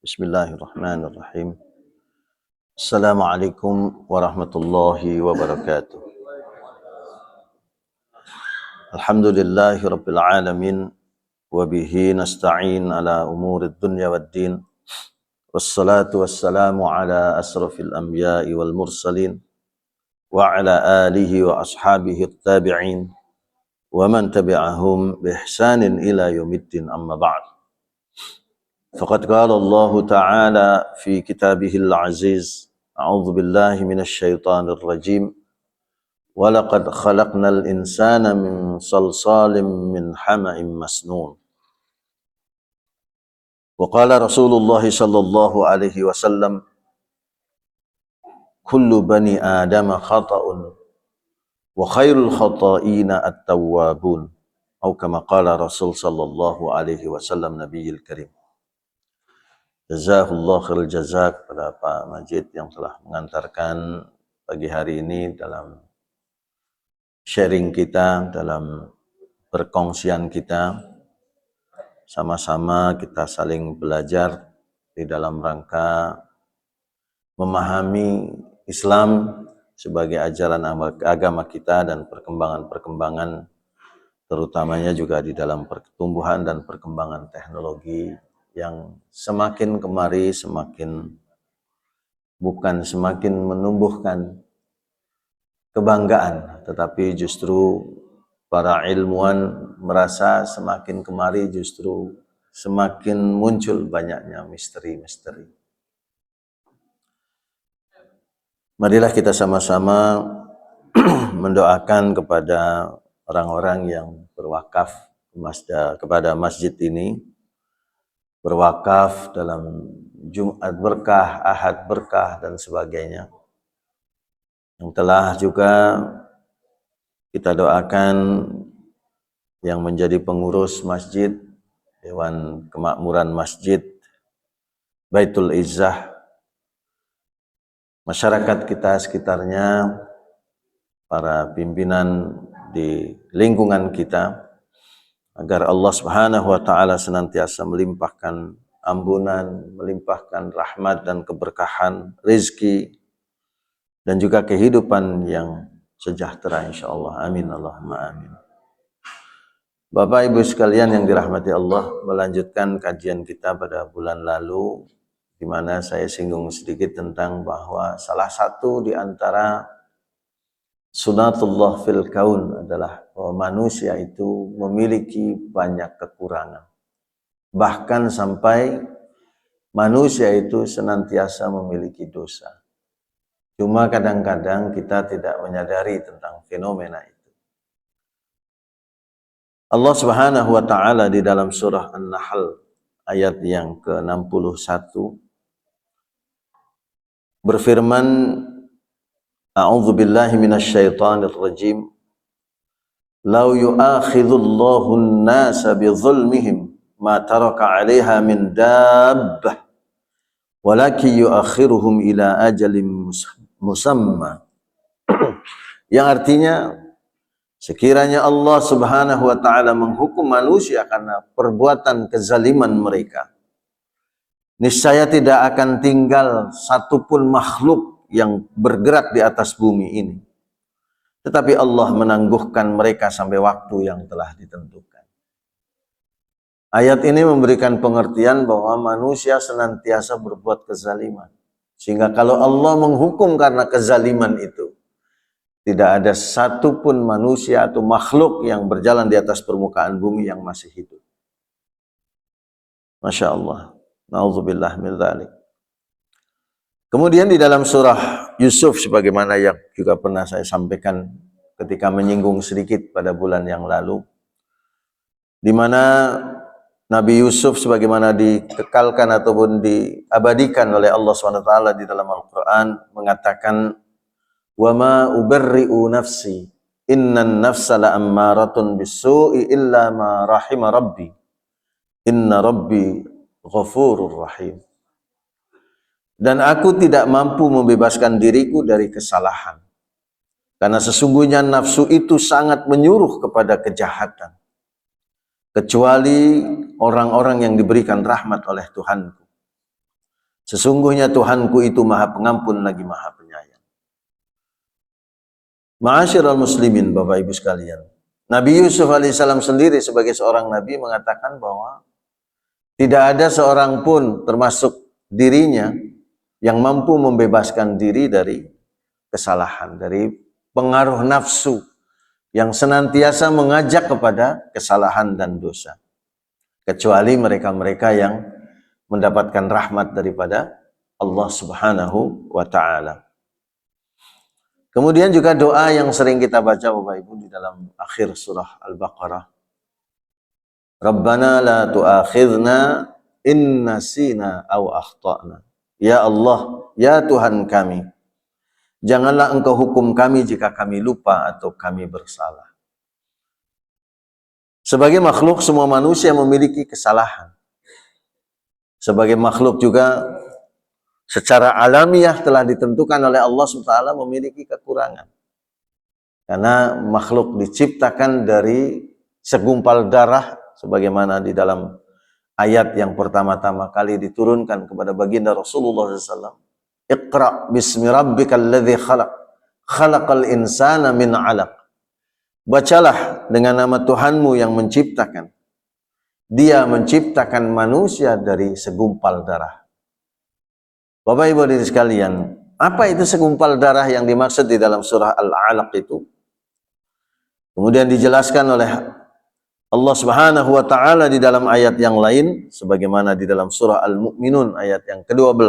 Bismillahirrahmanirrahim. Assalamualaikum warahmatullahi wabarakatuh. Alhamdulillahi rabbil alamin wa bihi nasta'in ala umurid dunya waddin. Wassalatu wassalamu ala asrafil anbiya'i wal mursalin wa ala alihi wa ashabihi at-tabi'in wa man tabi'ahum bi ihsanin ila yaumiddin, amma ba'd. Faqad qala Allah Ta'ala fi kitabihil aziz, a'udzu billahi minasy syaithanir rajim. Walaqad khalaqnal insana min salsalin min hama'in masnun. Wa qala Rasulullah sallallahu alaihi wasallam, kullu bani adama khata'un wa khairul khata'ina at-tawwabun. Atau kama qala Rasul sallallahu alaihi wasallam Nabiyil Karim. Jazakallahu khairul jazak kepada Pak Majid yang telah mengantarkan pagi hari ini dalam sharing kita, dalam perkongsian kita. Sama-sama kita saling belajar di dalam rangka memahami Islam sebagai ajaran agama kita dan perkembangan-perkembangan, terutamanya juga di dalam pertumbuhan dan perkembangan teknologi yang semakin kemari bukan semakin menumbuhkan kebanggaan, tetapi justru para ilmuwan merasa semakin kemari justru semakin muncul banyaknya misteri-misteri. Marilah kita sama-sama mendoakan kepada orang-orang yang berwakaf kepada masjid ini, berwakaf dalam Jumat berkah, Ahad berkah, dan sebagainya. Yang telah juga kita doakan yang menjadi pengurus masjid, Dewan Kemakmuran Masjid, Baitul Izzah, masyarakat kita sekitarnya, para pimpinan di lingkungan kita, agar Allah Subhanahu wa Ta'ala senantiasa melimpahkan ampunan, melimpahkan rahmat dan keberkahan, rizki, dan juga kehidupan yang sejahtera insyaallah. Amin Allahumma amin. Bapak Ibu sekalian yang dirahmati Allah, melanjutkan kajian kita pada bulan lalu, di mana saya singgung sedikit tentang bahwa salah satu di antara sunatullah fil kaun adalah bahwa manusia itu memiliki banyak kekurangan. Bahkan sampai manusia itu senantiasa memiliki dosa. Cuma kadang-kadang kita tidak menyadari tentang fenomena itu. Allah Subhanahu wa Ta'ala di dalam surah An-Nahl ayat yang ke-61 berfirman, a'udzu billahi minasyaitonir rajim, law yu'akhidullahu an-nasa bi dhulmihim ma taraka 'alaiha min dabbah walakin yu'akhiruhum ila ajalin musamma. Yang artinya, sekiranya Allah Subhanahu wa Ta'ala menghukum manusia karena perbuatan kezaliman mereka, niscaya tidak akan tinggal satupun makhluk yang bergerak di atas bumi ini, tetapi Allah menangguhkan mereka sampai waktu yang telah ditentukan. Ayat ini memberikan pengertian bahwa manusia senantiasa berbuat kezaliman, sehingga kalau Allah menghukum karena kezaliman itu, tidak ada satupun manusia atau makhluk yang berjalan di atas permukaan bumi yang masih hidup. Masya Allah. Na'udzubillah min dzalik. Kemudian di dalam surah Yusuf, sebagaimana yang juga pernah saya sampaikan ketika menyinggung sedikit pada bulan yang lalu, di mana Nabi Yusuf sebagaimana dikekalkan ataupun diabadikan oleh Allah SWT di dalam Al-Quran mengatakan, wa ma ubarri'u nafsi innan nafsa la'ammaratun bisu'i illa ma rahima rabbi Inna Rabbi ghafurur rahim. Dan aku tidak mampu membebaskan diriku dari kesalahan. Karena sesungguhnya nafsu itu sangat menyuruh kepada kejahatan. Kecuali orang-orang yang diberikan rahmat oleh Tuhanku. Sesungguhnya Tuhanku itu Maha Pengampun lagi Maha Penyayang. Ma'asyiral muslimin, Bapak Ibu sekalian. Nabi Yusuf alaihissalam sendiri sebagai seorang nabi mengatakan bahwa tidak ada seorang pun termasuk dirinya yang mampu membebaskan diri dari kesalahan, dari pengaruh nafsu yang senantiasa mengajak kepada kesalahan dan dosa. Kecuali mereka-mereka yang mendapatkan rahmat daripada Allah Subhanahu wa ta'ala. Kemudian juga doa yang sering kita baca Bapak Ibu di dalam akhir surah Al-Baqarah. Rabbana la tu'akhidna in nasina aw akhtana. Ya Allah, ya Tuhan kami, janganlah Engkau hukum kami jika kami lupa atau kami bersalah. Sebagai makhluk, semua manusia memiliki kesalahan. Sebagai makhluk juga secara alamiah telah ditentukan oleh Allah SWT memiliki kekurangan. Karena makhluk diciptakan dari segumpal darah, sebagaimana di dalam ayat yang pertama-tama kali diturunkan kepada baginda Rasulullah SAW. Iqra bismi rabbikal ladzi khalaq, khalaqal insana min 'alaq. Bacalah dengan nama Tuhanmu yang menciptakan. Dia menciptakan manusia dari segumpal darah. Bapak Ibu hadirin sekalian, apa itu segumpal darah yang dimaksud di dalam surah Al-Alaq itu? Kemudian dijelaskan oleh Allah Subhanahu wa ta'ala di dalam ayat yang lain, sebagaimana di dalam surah Al-Mu'minun ayat yang ke-12.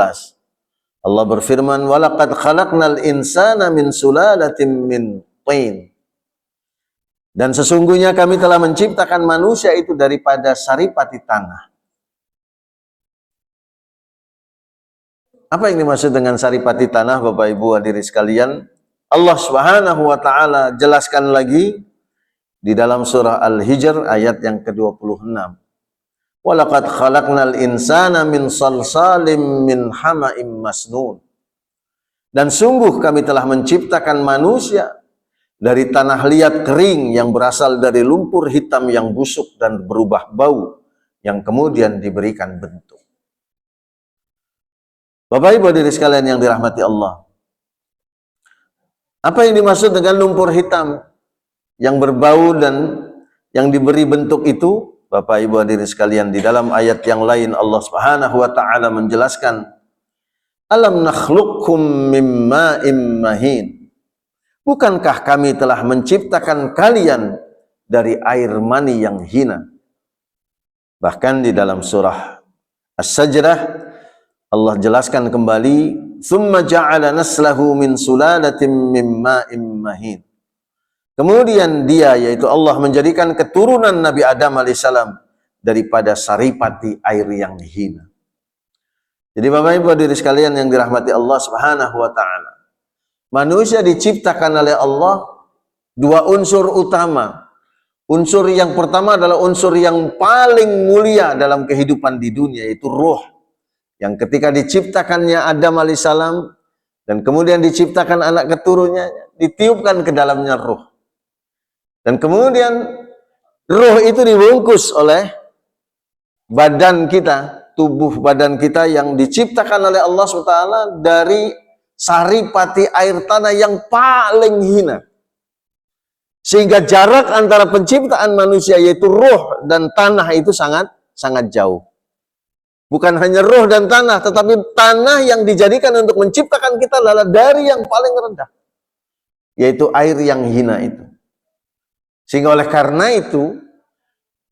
Allah berfirman, "Walaqad khalaqnal insana min sulalatin min tin." Dan sesungguhnya kami telah menciptakan manusia itu daripada saripati tanah. Apa yang dimaksud dengan saripati tanah, Bapak Ibu hadirin sekalian? Allah Subhanahu wa ta'ala jelaskan lagi di dalam surah Al-Hijr ayat yang ke-26. Walaqad khalaqnal insana min salsalim min hama'im masnun. Dan sungguh kami telah menciptakan manusia dari tanah liat kering yang berasal dari lumpur hitam yang busuk dan berubah bau yang kemudian diberikan bentuk. Bapak Ibu hadirin sekalian yang dirahmati Allah. Apa yang dimaksud dengan lumpur hitam yang berbau dan yang diberi bentuk itu? Bapak Ibu hadirin sekalian, di dalam ayat yang lain Allah Subhanahu wa ta'ala menjelaskan, alam nakhluqkum mim ma'im mahin. Bukankah kami telah menciptakan kalian dari air mani yang hina? Bahkan di dalam surah As-Sajdah Allah jelaskan kembali, thumma ja'ala naslahu min sulalatin mim ma'im mahin. Kemudian dia, yaitu Allah, menjadikan keturunan Nabi Adam alaihissalam daripada saripati air yang hina. Jadi Bapak Ibu hadirin sekalian yang dirahmati Allah Subhanahu wa ta'ala, manusia diciptakan oleh Allah dua unsur utama. Unsur yang pertama adalah unsur yang paling mulia dalam kehidupan di dunia, yaitu ruh. Yang ketika diciptakannya Adam alaihissalam dan kemudian diciptakan anak keturunannya, ditiupkan ke dalamnya ruh. Dan kemudian ruh itu dibungkus oleh badan kita, tubuh badan kita yang diciptakan oleh Allah SWT dari saripati air tanah yang paling hina. Sehingga jarak antara penciptaan manusia yaitu ruh dan tanah itu sangat jauh. Bukan hanya ruh dan tanah, tetapi tanah yang dijadikan untuk menciptakan kita adalah dari yang paling rendah, yaitu air yang hina itu. Sehingga oleh karena itu,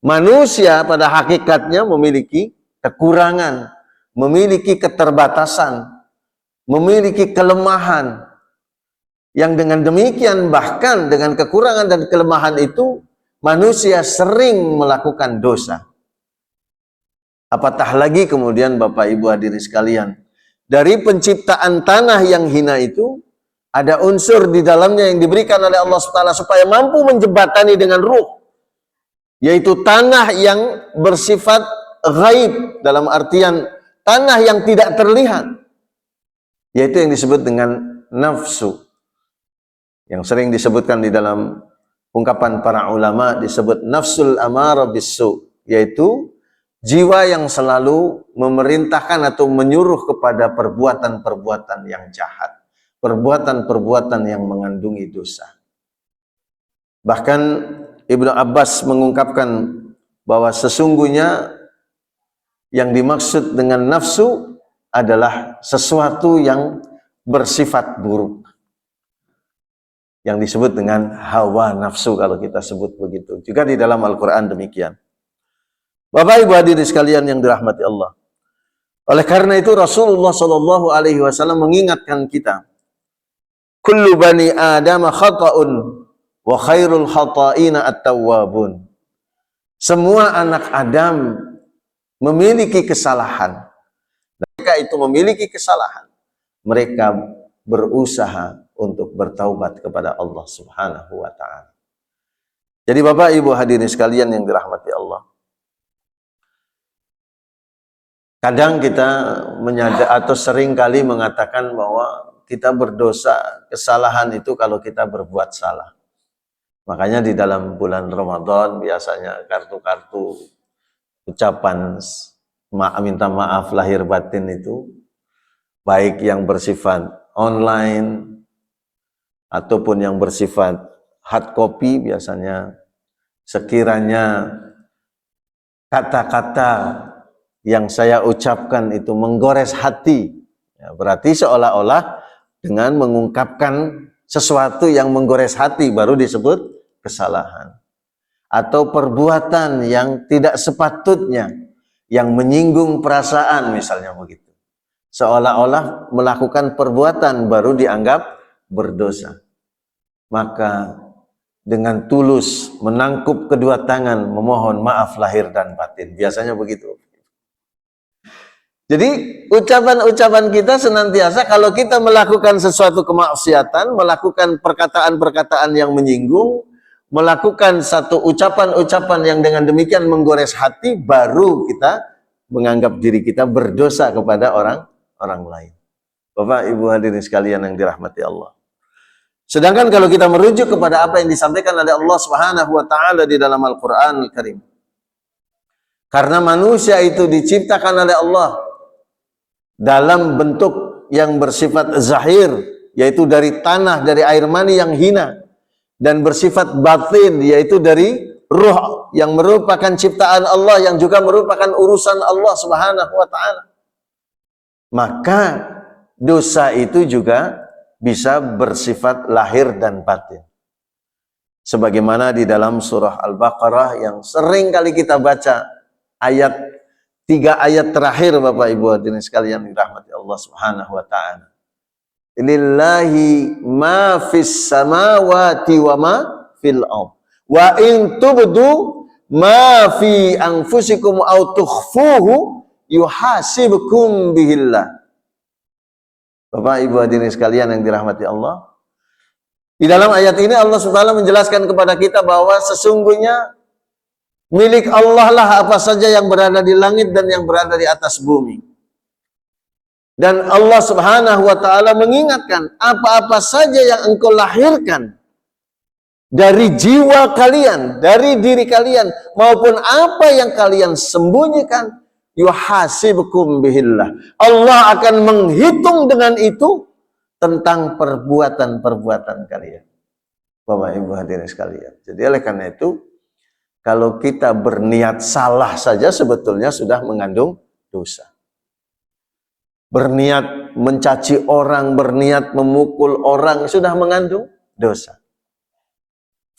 manusia pada hakikatnya memiliki kekurangan, memiliki keterbatasan, memiliki kelemahan. Yang dengan demikian, bahkan dengan kekurangan dan kelemahan itu, manusia sering melakukan dosa. Apatah lagi kemudian Bapak Ibu hadirin sekalian, dari penciptaan tanah yang hina itu, ada unsur di dalamnya yang diberikan oleh Allah SWT supaya mampu menjembatani dengan ruh, yaitu tanah yang bersifat ghaib, dalam artian tanah yang tidak terlihat, yaitu yang disebut dengan nafsu, yang sering disebutkan di dalam ungkapan para ulama disebut nafsul amarah bisu, yaitu jiwa yang selalu memerintahkan atau menyuruh kepada perbuatan-perbuatan yang jahat, perbuatan-perbuatan yang mengandungi dosa. Bahkan Ibnu Abbas mengungkapkan bahwa sesungguhnya yang dimaksud dengan nafsu adalah sesuatu yang bersifat buruk, yang disebut dengan hawa nafsu kalau kita sebut begitu. Juga di dalam Al-Quran demikian. Bapak Ibu hadirin sekalian yang dirahmati Allah. Oleh karena itu Rasulullah SAW mengingatkan kita, kullu bani Adam khata'un wa khairul khata'ina at-tawwabun. Semua anak Adam memiliki kesalahan. Mereka itu memiliki kesalahan. Mereka berusaha untuk bertaubat kepada Allah Subhanahu wa ta'ala. Jadi Bapak Ibu hadirin sekalian yang dirahmati Allah, kadang kita menyadar atau sering kali mengatakan bahwa kita berdosa, kesalahan itu kalau kita berbuat salah. Makanya di dalam bulan Ramadan biasanya kartu-kartu ucapan minta maaf lahir batin itu, baik yang bersifat online ataupun yang bersifat hard copy, biasanya sekiranya kata-kata yang saya ucapkan itu menggores hati, ya, berarti seolah-olah dengan mengungkapkan sesuatu yang menggores hati baru disebut kesalahan. Atau perbuatan yang tidak sepatutnya, yang menyinggung perasaan misalnya begitu, seolah-olah melakukan perbuatan baru dianggap berdosa. Maka dengan tulus menangkup kedua tangan memohon maaf lahir dan batin, biasanya begitu. Jadi ucapan-ucapan kita senantiasa kalau kita melakukan sesuatu kemaksiatan, melakukan perkataan-perkataan yang menyinggung, melakukan satu ucapan-ucapan yang dengan demikian menggores hati, baru kita menganggap diri kita berdosa kepada orang lain. Bapak Ibu hadirin sekalian yang dirahmati Allah. Sedangkan kalau kita merujuk kepada apa yang disampaikan oleh Allah Subhanahu wa taala di dalam Al-Qur'an Al-Karim, karena manusia itu diciptakan oleh Allah dalam bentuk yang bersifat zahir, yaitu dari tanah, dari air mani yang hina, dan bersifat batin, yaitu dari ruh yang merupakan ciptaan Allah, yang juga merupakan urusan Allah Subhanahu wa taala. Maka dosa itu juga bisa bersifat lahir dan batin. Sebagaimana di dalam surah Al-Baqarah yang sering kali kita baca, ayat 3 ayat terakhir Bapak Ibu hadirin sekalian dirahmati Allah Subhanahu wa taala. Lillahi ma fis samawati wa ma fil ardh. Wa in tubdu ma fi anfusikum aw tukhfuhu yuhasibukum bihillah. Bapak Ibu hadirin sekalian yang dirahmati Allah, di dalam ayat ini Allah SWT menjelaskan kepada kita bahwa sesungguhnya milik Allah lah apa saja yang berada di langit dan yang berada di atas bumi. Dan Allah Subhanahu wa taala mengingatkan, apa-apa saja yang engkau lahirkan dari jiwa kalian, dari diri kalian, maupun apa yang kalian sembunyikan, yuhasibukum bihillah. Allah akan menghitung dengan itu tentang perbuatan-perbuatan kalian. Bapak Ibu hadirin sekalian. Jadi oleh karena itu, kalau kita berniat salah saja sebetulnya sudah mengandung dosa. Berniat mencaci orang, berniat memukul orang sudah mengandung dosa.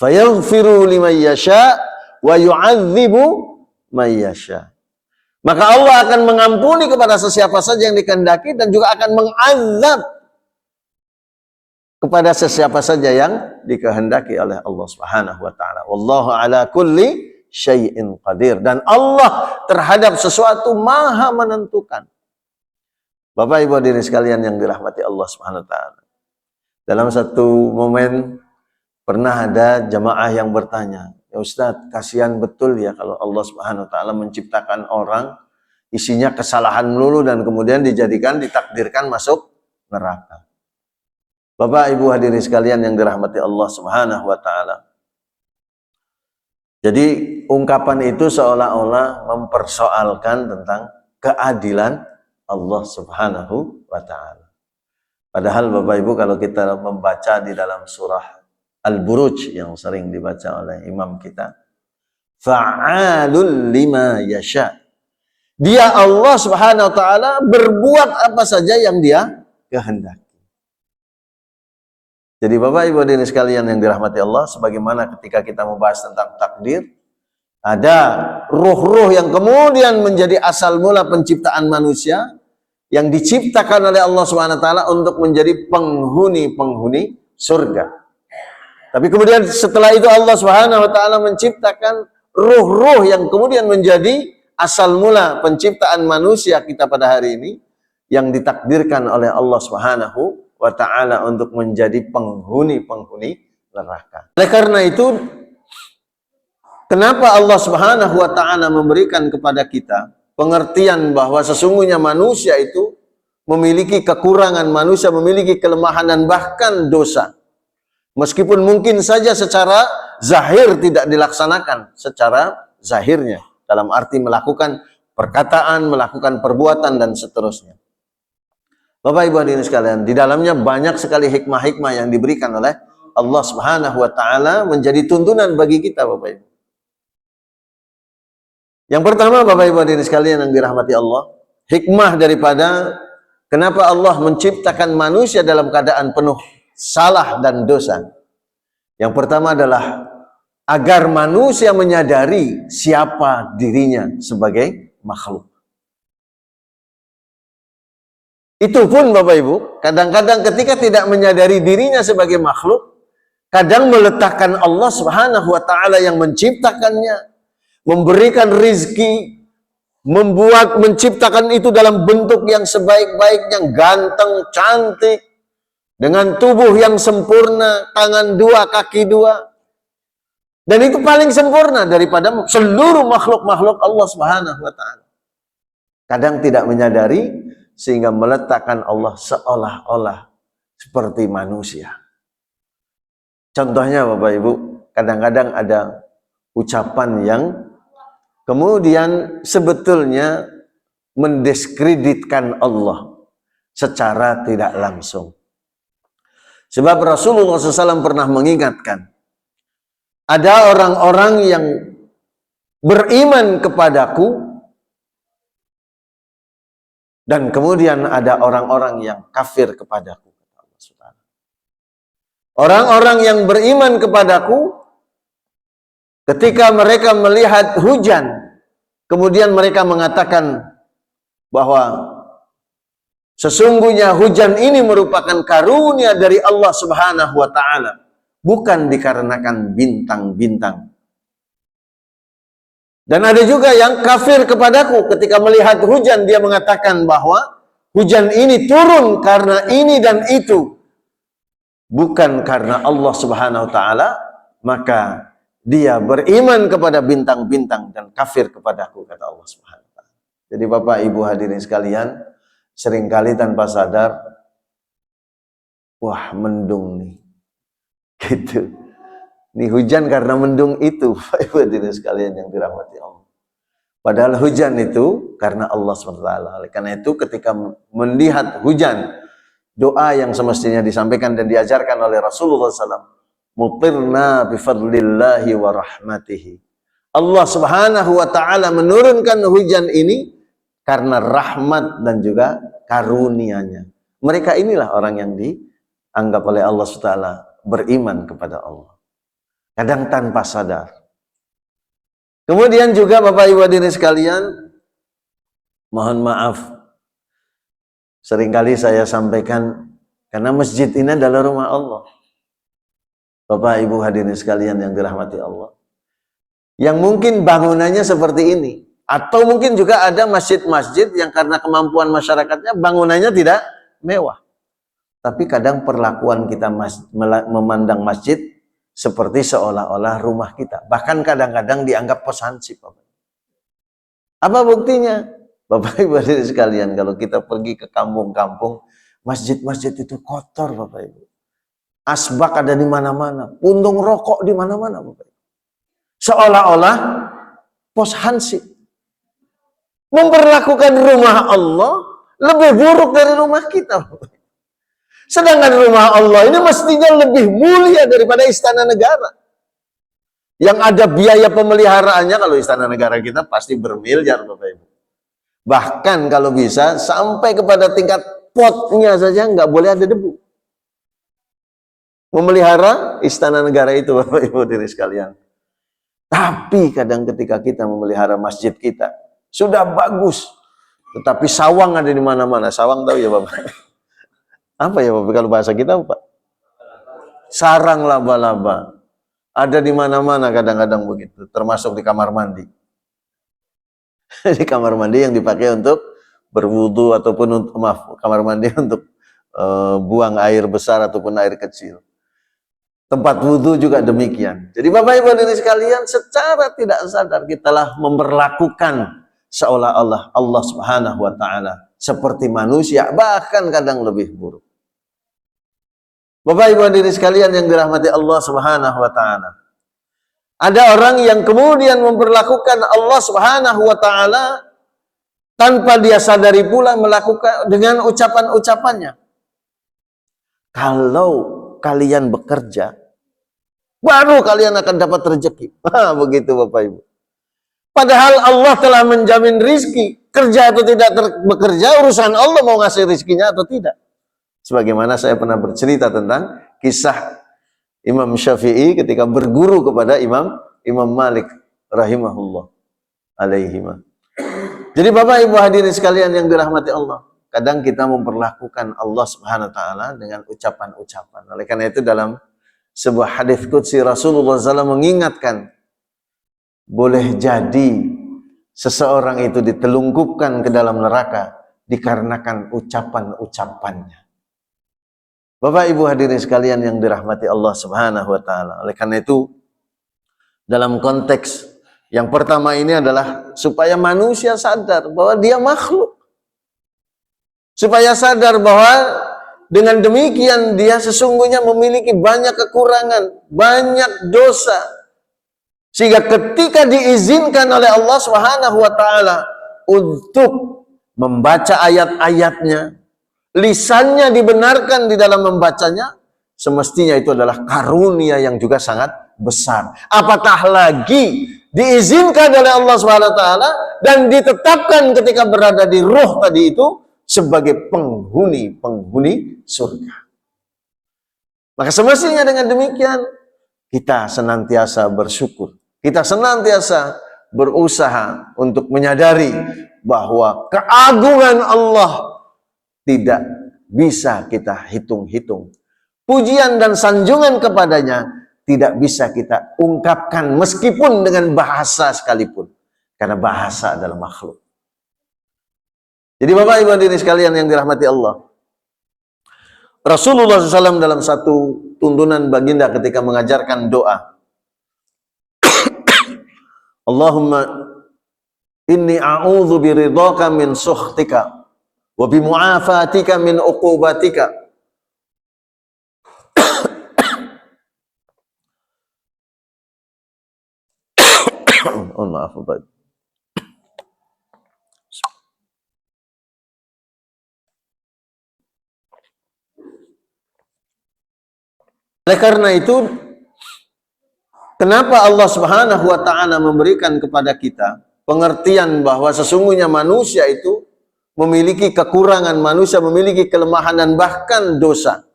Fayaghfiru liman yasha wa yu'adzibu man yasha. Maka Allah akan mengampuni kepada sesiapa saja yang dikehendaki dan juga akan mengazab kepada sesiapa saja yang dikehendaki oleh Allah Subhanahu wa taala. Wallahu ala kulli syai'in qadir, dan Allah terhadap sesuatu maha menentukan. Bapak Ibu hadirin sekalian yang dirahmati Allah Subhanahu wa taala. Dalam satu momen pernah ada jamaah yang bertanya, Ya Ustadz, kasihan betul ya kalau Allah Subhanahu wa taala menciptakan orang isinya kesalahan melulu dan kemudian ditakdirkan masuk neraka. Bapak Ibu hadirin sekalian yang dirahmati Allah Subhanahu wa taala. Jadi ungkapan itu seolah-olah mempersoalkan tentang keadilan Allah Subhanahu wa taala. Padahal Bapak Ibu kalau kita membaca di dalam surah Al-Buruj yang sering dibaca oleh imam kita, fa'alul lima yasha. Dia Allah Subhanahu wa taala berbuat apa saja yang dia kehendaki. Jadi Bapak Ibu hadirin sekalian yang dirahmati Allah, sebagaimana ketika kita membahas tentang takdir, ada ruh-ruh yang kemudian menjadi asal mula penciptaan manusia yang diciptakan oleh Allah Subhanahu wa taala untuk menjadi penghuni-penghuni surga. Tapi kemudian setelah itu Allah Subhanahu wa taala menciptakan ruh-ruh yang kemudian menjadi asal mula penciptaan manusia kita pada hari ini yang ditakdirkan oleh Allah Subhanahu wa taala untuk menjadi penghuni-penghuni neraka. Oleh karena itu, kenapa Allah Subhanahu wa taala memberikan kepada kita pengertian bahwa sesungguhnya manusia itu memiliki kekurangan, manusia memiliki kelemahan dan bahkan dosa. Meskipun mungkin saja secara zahir tidak dilaksanakan secara zahirnya, dalam arti melakukan perkataan, melakukan perbuatan dan seterusnya. Bapak Ibu hadirin sekalian, di dalamnya banyak sekali hikmah-hikmah yang diberikan oleh Allah Subhanahu wa taala menjadi tuntunan bagi kita, Bapak Ibu. Yang pertama, Bapak Ibu hadirin sekalian yang dirahmati Allah, hikmah daripada kenapa Allah menciptakan manusia dalam keadaan penuh salah dan dosa. Yang pertama adalah agar manusia menyadari siapa dirinya sebagai makhluk. Itu pun Bapak Ibu, kadang-kadang ketika tidak menyadari dirinya sebagai makhluk, kadang meletakkan Allah Subhanahu wa taala yang menciptakannya, memberikan rizki, menciptakan itu dalam bentuk yang sebaik-baiknya, ganteng, cantik, dengan tubuh yang sempurna, tangan dua, kaki dua. Dan itu paling sempurna daripada seluruh makhluk-makhluk Allah Subhanahu wa taala. Kadang tidak menyadari sehingga meletakkan Allah seolah-olah seperti manusia. Contohnya Bapak Ibu, kadang-kadang ada ucapan yang kemudian sebetulnya mendiskreditkan Allah secara tidak langsung. Sebab Rasulullah SAW pernah mengingatkan, ada orang-orang yang beriman kepadaku dan kemudian ada orang-orang yang kafir kepadaku. Orang-orang yang beriman kepadaku, ketika mereka melihat hujan, kemudian mereka mengatakan bahwa sesungguhnya hujan ini merupakan karunia dari Allah Subhanahu wa taala, bukan dikarenakan bintang-bintang. Dan ada juga yang kafir kepadaku, ketika melihat hujan dia mengatakan bahwa hujan ini turun karena ini dan itu, bukan karena Allah Subhanahu wa taala, maka dia beriman kepada bintang-bintang dan kafir kepadaku, kata Allah Subhanahu wa taala. Jadi Bapak Ibu hadirin sekalian, seringkali tanpa sadar, wah mendung nih, gitu. Ini hujan karena mendung itu, Bapak Ibu hadirin sekalian yang dirahmati Allah. Padahal hujan itu karena Allah SWT. Oleh karena itu ketika melihat hujan, doa yang semestinya disampaikan dan diajarkan oleh Rasulullah SAW, mutirna bifadlillahi wa rahmatihi. Allah Subhanahu wa taala menurunkan hujan ini karena rahmat dan juga karunia-Nya. Mereka inilah orang yang dianggap oleh Allah SWT beriman kepada Allah. Kadang tanpa sadar. Kemudian juga Bapak Ibu hadirin sekalian, mohon maaf, seringkali saya sampaikan, karena masjid ini adalah rumah Allah. Bapak Ibu hadirin sekalian yang dirahmati Allah, yang mungkin bangunannya seperti ini, atau mungkin juga ada masjid-masjid yang karena kemampuan masyarakatnya bangunannya tidak mewah. Tapi kadang perlakuan kita memandang masjid seperti seolah-olah rumah kita. Bahkan kadang-kadang dianggap pos hansip. Apa buktinya? Bapak Ibu hadirin sekalian, kalau kita pergi ke kampung-kampung, masjid-masjid itu kotor, Bapak Ibu. Asbak ada di mana-mana, puntung rokok di mana-mana, Bapak Ibu. Seolah-olah pos hansip. Memperlakukan rumah Allah lebih buruk dari rumah kita, Bapak Ibu. Sedangkan rumah Allah ini mestinya lebih mulia daripada istana negara. Yang ada biaya pemeliharaannya, kalau istana negara kita pasti bermiliar, Bapak Ibu. Bahkan kalau bisa sampai kepada tingkat potnya saja nggak boleh ada debu. Memelihara istana negara itu, Bapak Ibu diri sekalian. Tapi kadang ketika kita memelihara masjid kita, sudah bagus, tetapi sawang ada di mana-mana. Sawang tahu ya Bapak? Apa ya Bapak kalau bahasa kita, Pak? Sarang laba-laba. Ada di mana-mana kadang-kadang begitu, termasuk di kamar mandi. Di kamar mandi yang dipakai untuk berwudu ataupun kamar mandi untuk buang air besar ataupun air kecil. Tempat wudu juga demikian. Jadi Bapak Ibu hadirin sekalian, secara tidak sadar kitalah memperlakukan seolah-olah Allah Subhanahu wa taala seperti manusia, bahkan kadang lebih buruk. Bapak Ibu hadirin sekalian yang dirahmati Allah Subhanahu wa taala. Ada orang yang kemudian memperlakukan Allah Subhanahu wa taala tanpa dia sadari pula melakukan dengan ucapan-ucapannya. Kalau kalian bekerja, baru kalian akan dapat rezeki. Begitu Bapak Ibu. Padahal Allah telah menjamin rizki. Kerja atau tidak bekerja, urusan Allah mau ngasih rizkinya atau tidak. Sebagaimana saya pernah bercerita tentang kisah Imam Syafi'i ketika berguru kepada Imam Malik rahimahullah alaihima. Jadi Bapak Ibu hadirin sekalian yang dirahmati Allah, kadang kita memperlakukan Allah Subhanahu wa taala dengan ucapan-ucapan. Oleh karena itu dalam sebuah hadis qudsi Rasulullah SAW mengingatkan, boleh jadi seseorang itu ditelungkupkan ke dalam neraka dikarenakan ucapan-ucapannya. Bapak Ibu hadirin sekalian yang dirahmati Allah Subhanahu wa taala. Oleh karena itu dalam konteks yang pertama ini adalah supaya manusia sadar bahwa dia makhluk. Supaya sadar bahwa dengan demikian dia sesungguhnya memiliki banyak kekurangan, banyak dosa. Sehingga ketika diizinkan oleh Allah Subhanahu wa taala untuk membaca ayat-ayatnya, lisannya dibenarkan di dalam membacanya, semestinya itu adalah karunia yang juga sangat besar. Apatah lagi diizinkan oleh Allah Subhanahu wa taala dan ditetapkan ketika berada di ruh tadi itu sebagai penghuni surga. Maka semestinya dengan demikian kita senantiasa bersyukur. Kita senantiasa berusaha untuk menyadari bahwa keagungan Allah tidak bisa kita hitung-hitung. Pujian dan sanjungan kepadanya tidak bisa kita ungkapkan meskipun dengan bahasa sekalipun. Karena bahasa adalah makhluk. Jadi Bapak Ibu hadirin sekalian yang dirahmati Allah, Rasulullah SAW dalam satu tuntunan baginda ketika mengajarkan doa, Allahumma inni a'udzu biridhaka min sukhtika wa bimu'afatika min uqubatika. Oh, maaf Bapak. Oleh karena itu, kenapa Allah Subhanahu wa taala memberikan kepada kita pengertian bahwa sesungguhnya manusia itu memiliki kekurangan, manusia memiliki kelemahan dan bahkan dosa.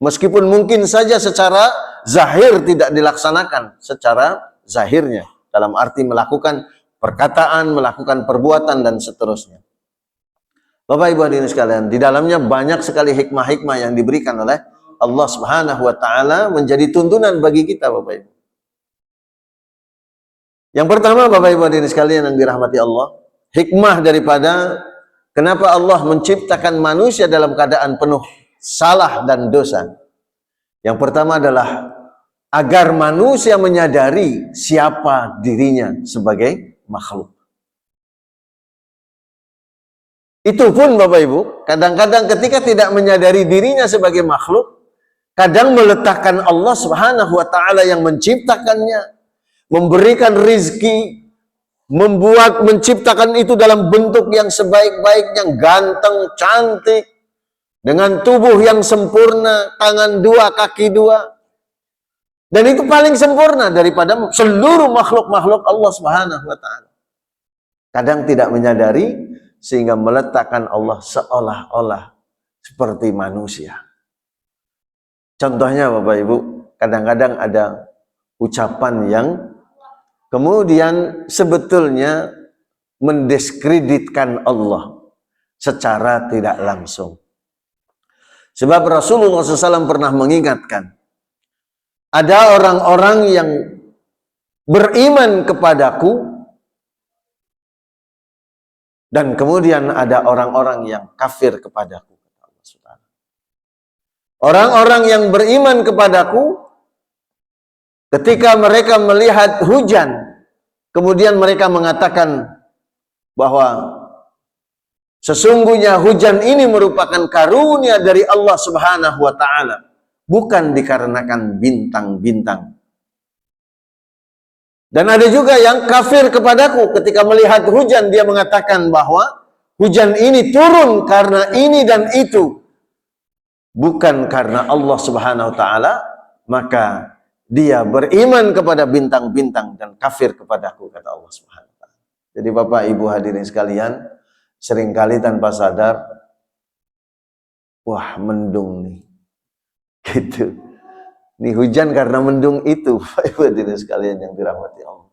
Meskipun mungkin saja secara zahir tidak dilaksanakan secara zahirnya, dalam arti melakukan perkataan, melakukan perbuatan dan seterusnya. Bapak Ibu hadirin sekalian, di dalamnya banyak sekali hikmah-hikmah yang diberikan oleh Allah Subhanahu wa taala menjadi tuntunan bagi kita Bapak Ibu. Yang pertama Bapak Ibu hadirin sekalian yang dirahmati Allah, hikmah daripada kenapa Allah menciptakan manusia dalam keadaan penuh salah dan dosa. Yang pertama adalah agar manusia menyadari siapa dirinya sebagai makhluk. Itu pun Bapak Ibu, kadang-kadang ketika tidak menyadari dirinya sebagai makhluk, kadang meletakkan Allah Subhanahu wa taala yang menciptakannya, memberikan rizki, menciptakan itu dalam bentuk yang sebaik-baiknya, ganteng, cantik, dengan tubuh yang sempurna, tangan dua, kaki dua. Dan itu paling sempurna daripada seluruh makhluk-makhluk Allah Subhanahu wa taala. Kadang tidak menyadari sehingga meletakkan Allah seolah-olah seperti manusia. Contohnya Bapak Ibu, kadang-kadang ada ucapan yang kemudian sebetulnya mendiskreditkan Allah secara tidak langsung. Sebab Rasulullah SAW pernah mengingatkan, ada orang-orang yang beriman kepadaku, dan kemudian ada orang-orang yang kafir kepadaku. Orang-orang yang beriman kepadaku, ketika mereka melihat hujan, kemudian mereka mengatakan bahwa sesungguhnya hujan ini merupakan karunia dari Allah Subhanahu wa taala, bukan dikarenakan bintang-bintang. Dan ada juga yang kafir kepadaku, ketika melihat hujan dia mengatakan bahwa hujan ini turun karena ini dan itu, bukan karena Allah Subhanahu wa taala, maka dia beriman kepada bintang-bintang dan kafir kepadaku, kata Allah Subhanahu wa taala. Jadi Bapak Ibu hadirin sekalian, seringkali tanpa sadar, wah mendung nih, gitu. Ini hujan karena mendung itu, Bapak Ibu hadirin sekalian yang dirahmati Allah.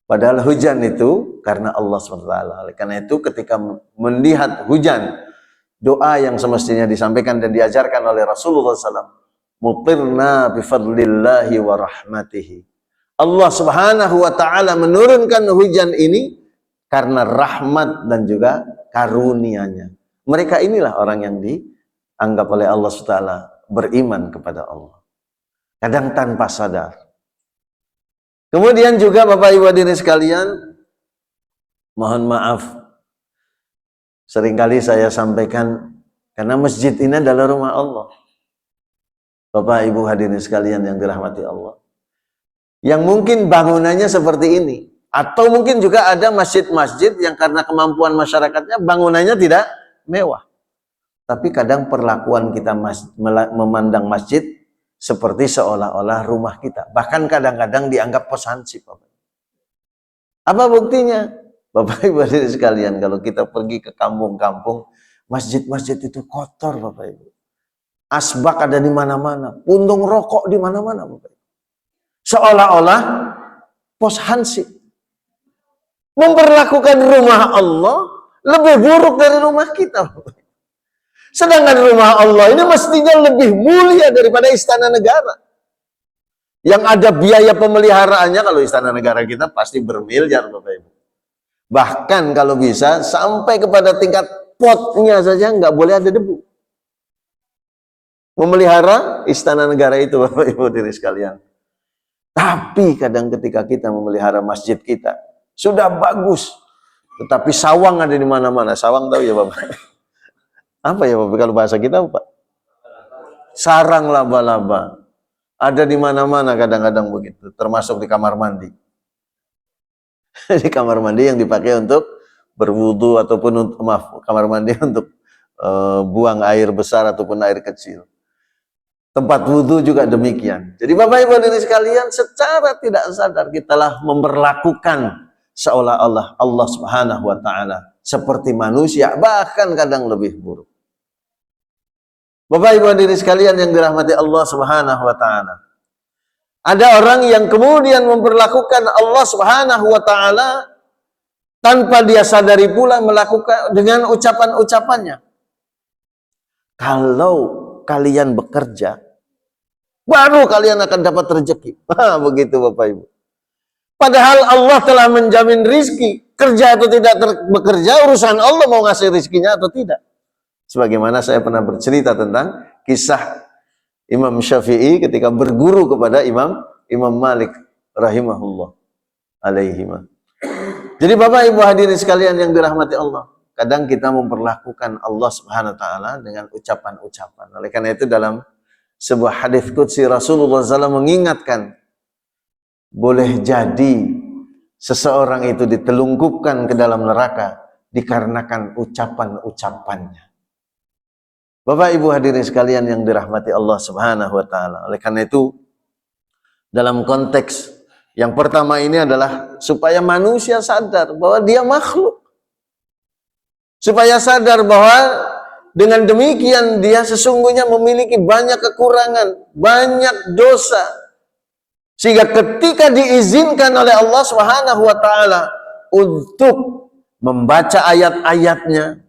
Padahal hujan itu karena Allah SWT. Oleh karena itu ketika melihat hujan, doa yang semestinya disampaikan dan diajarkan oleh Rasulullah SAW, mutirna bifadlillahi wa rahmatihi. Allah Subhanahu wa taala menurunkan hujan ini karena rahmat dan juga karunia-Nya. Mereka inilah orang yang dianggap oleh Allah SWT beriman kepada Allah. Kadang tanpa sadar. Kemudian juga Bapak Ibu hadirin sekalian, mohon maaf, seringkali saya sampaikan, karena masjid ini adalah rumah Allah. Bapak Ibu hadirin sekalian yang dirahmati Allah, yang mungkin bangunannya seperti ini, atau mungkin juga ada masjid-masjid yang karena kemampuan masyarakatnya bangunannya tidak mewah, tapi kadang perlakuan kita memandang masjid seperti seolah-olah rumah kita. Bahkan kadang-kadang dianggap pos hansip. Apa buktinya? Bapak Ibu hadirin sekalian, kalau kita pergi ke kampung-kampung, masjid-masjid itu kotor Bapak Ibu. Asbak ada di mana-mana, puntung rokok di mana-mana Bapak Ibu. Seolah-olah pos hansip. Memperlakukan rumah Allah lebih buruk dari rumah kita Bapak Ibu. Sedangkan rumah Allah ini mestinya lebih mulia daripada istana negara. Yang ada biaya pemeliharaannya, kalau istana negara kita pasti bermiliar Bapak Ibu. Bahkan kalau bisa sampai kepada tingkat potnya saja nggak boleh ada debu. Memelihara istana negara itu Bapak Ibu diri sekalian. Tapi kadang ketika kita memelihara masjid kita, sudah bagus, tetapi sawang ada di mana-mana. Sawang tahu ya Bapak? Apa ya Bapak kalau bahasa kita Pak? Sarang laba-laba. Ada di mana-mana kadang-kadang begitu, termasuk di kamar mandi. Di kamar mandi yang dipakai untuk berwudu ataupun kamar mandi untuk buang air besar ataupun air kecil. Tempat wudu juga demikian. Jadi Bapak Ibu hadirin sekalian, secara tidak sadar kitalah memperlakukan seolah-olah Allah Subhanahu wa taala seperti manusia, bahkan kadang lebih buruk. Bapak Ibu hadirin sekalian yang dirahmati Allah Subhanahu wa taala. Ada orang yang kemudian memperlakukan Allah Subhanahu wa taala tanpa dia sadari pula melakukan dengan ucapan-ucapannya. Kalau kalian bekerja, baru kalian akan dapat rezeki. Begitu Bapak Ibu. Padahal Allah telah menjamin rizki. Kerja atau tidak bekerja, urusan Allah mau ngasih rizkinya atau tidak. Sebagaimana saya pernah bercerita tentang kisah Imam Syafi'i ketika berguru kepada Imam Malik rahimahullah alaihima. Jadi Bapak Ibu hadirin sekalian yang dirahmati Allah, kadang kita memperlakukan Allah Subhanahu wa taala dengan ucapan-ucapan. Oleh karena itu dalam sebuah hadis qudsi Rasulullah SAW mengingatkan, boleh jadi seseorang itu ditelungkupkan ke dalam neraka dikarenakan ucapan-ucapannya. Bapak Ibu hadirin sekalian yang dirahmati Allah Subhanahu wa taala. Oleh karena itu dalam konteks yang pertama ini adalah supaya manusia sadar bahwa dia makhluk. Supaya sadar bahwa dengan demikian dia sesungguhnya memiliki banyak kekurangan, banyak dosa. Sehingga ketika diizinkan oleh Allah Subhanahu wa taala untuk membaca ayat-ayatnya,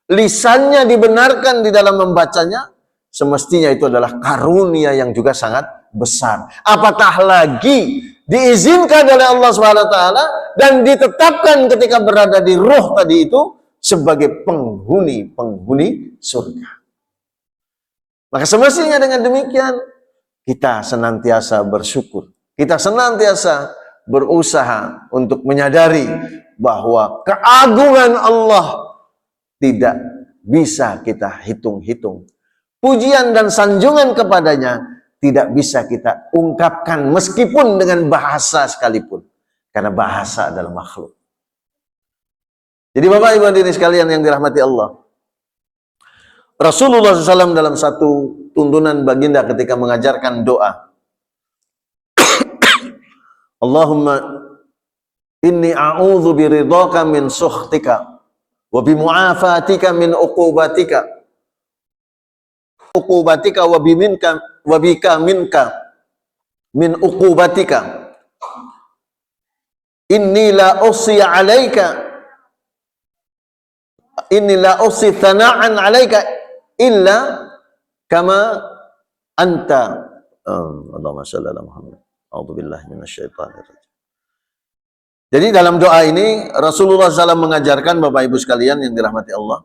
lisannya dibenarkan di dalam membacanya, semestinya itu adalah karunia yang juga sangat besar. Apatah lagi diizinkan oleh Allah Subhanahu wa taala dan ditetapkan ketika berada di ruh tadi itu sebagai penghuni surga. Maka semestinya dengan demikian kita senantiasa bersyukur. Kita senantiasa berusaha untuk menyadari bahwa keagungan Allah tidak bisa kita hitung-hitung. Pujian dan sanjungan kepadanya tidak bisa kita ungkapkan meskipun dengan bahasa sekalipun. Karena bahasa adalah makhluk. Jadi Bapak Ibu hadirin sekalian yang dirahmati Allah, Rasulullah SAW dalam satu tuntunan baginda ketika mengajarkan doa, Allahumma inni a'udzu biridhaka min sukhtika wa bimu'afatika min uqubatika wa bika minka min uqubatika inni la usi thana'an 'alaika illa kama anta. Allahumma shalli ala Muhammad. A'udzubillahi minasyaitonir rajim. Jadi dalam doa ini Rasulullah SAW mengajarkan Bapak Ibu sekalian yang dirahmati Allah,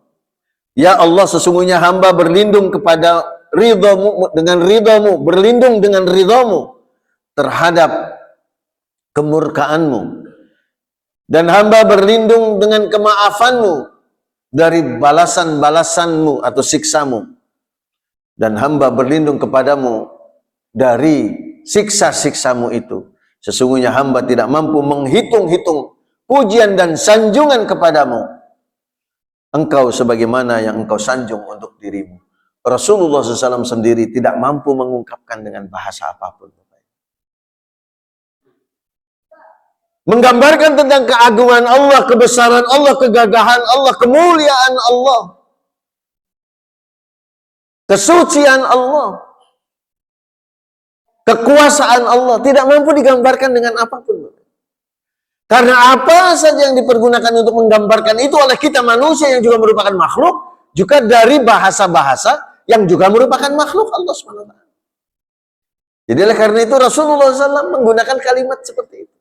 ya Allah, sesungguhnya hamba berlindung kepada ridhamu, dengan ridhamu, berlindung dengan ridhamu terhadap kemurkaanmu, dan hamba berlindung dengan kemaafanmu dari balasan-balasanmu atau siksamu, dan hamba berlindung kepadamu dari siksa-siksamu itu. Sesungguhnya hamba tidak mampu menghitung-hitung pujian dan sanjungan kepadamu, engkau sebagaimana yang engkau sanjung untuk dirimu. Rasulullah SAW sendiri tidak mampu mengungkapkan dengan bahasa apapun. Menggambarkan tentang keagungan Allah, kebesaran Allah, kegagahan Allah, kemuliaan Allah, kesucian Allah, kekuasaan Allah, tidak mampu digambarkan dengan apapun. Karena apa saja yang dipergunakan untuk menggambarkan itu oleh kita manusia yang juga merupakan makhluk, juga dari bahasa-bahasa yang juga merupakan makhluk Allah SWT. Jadi oleh karena itu Rasulullah SAW menggunakan kalimat seperti itu.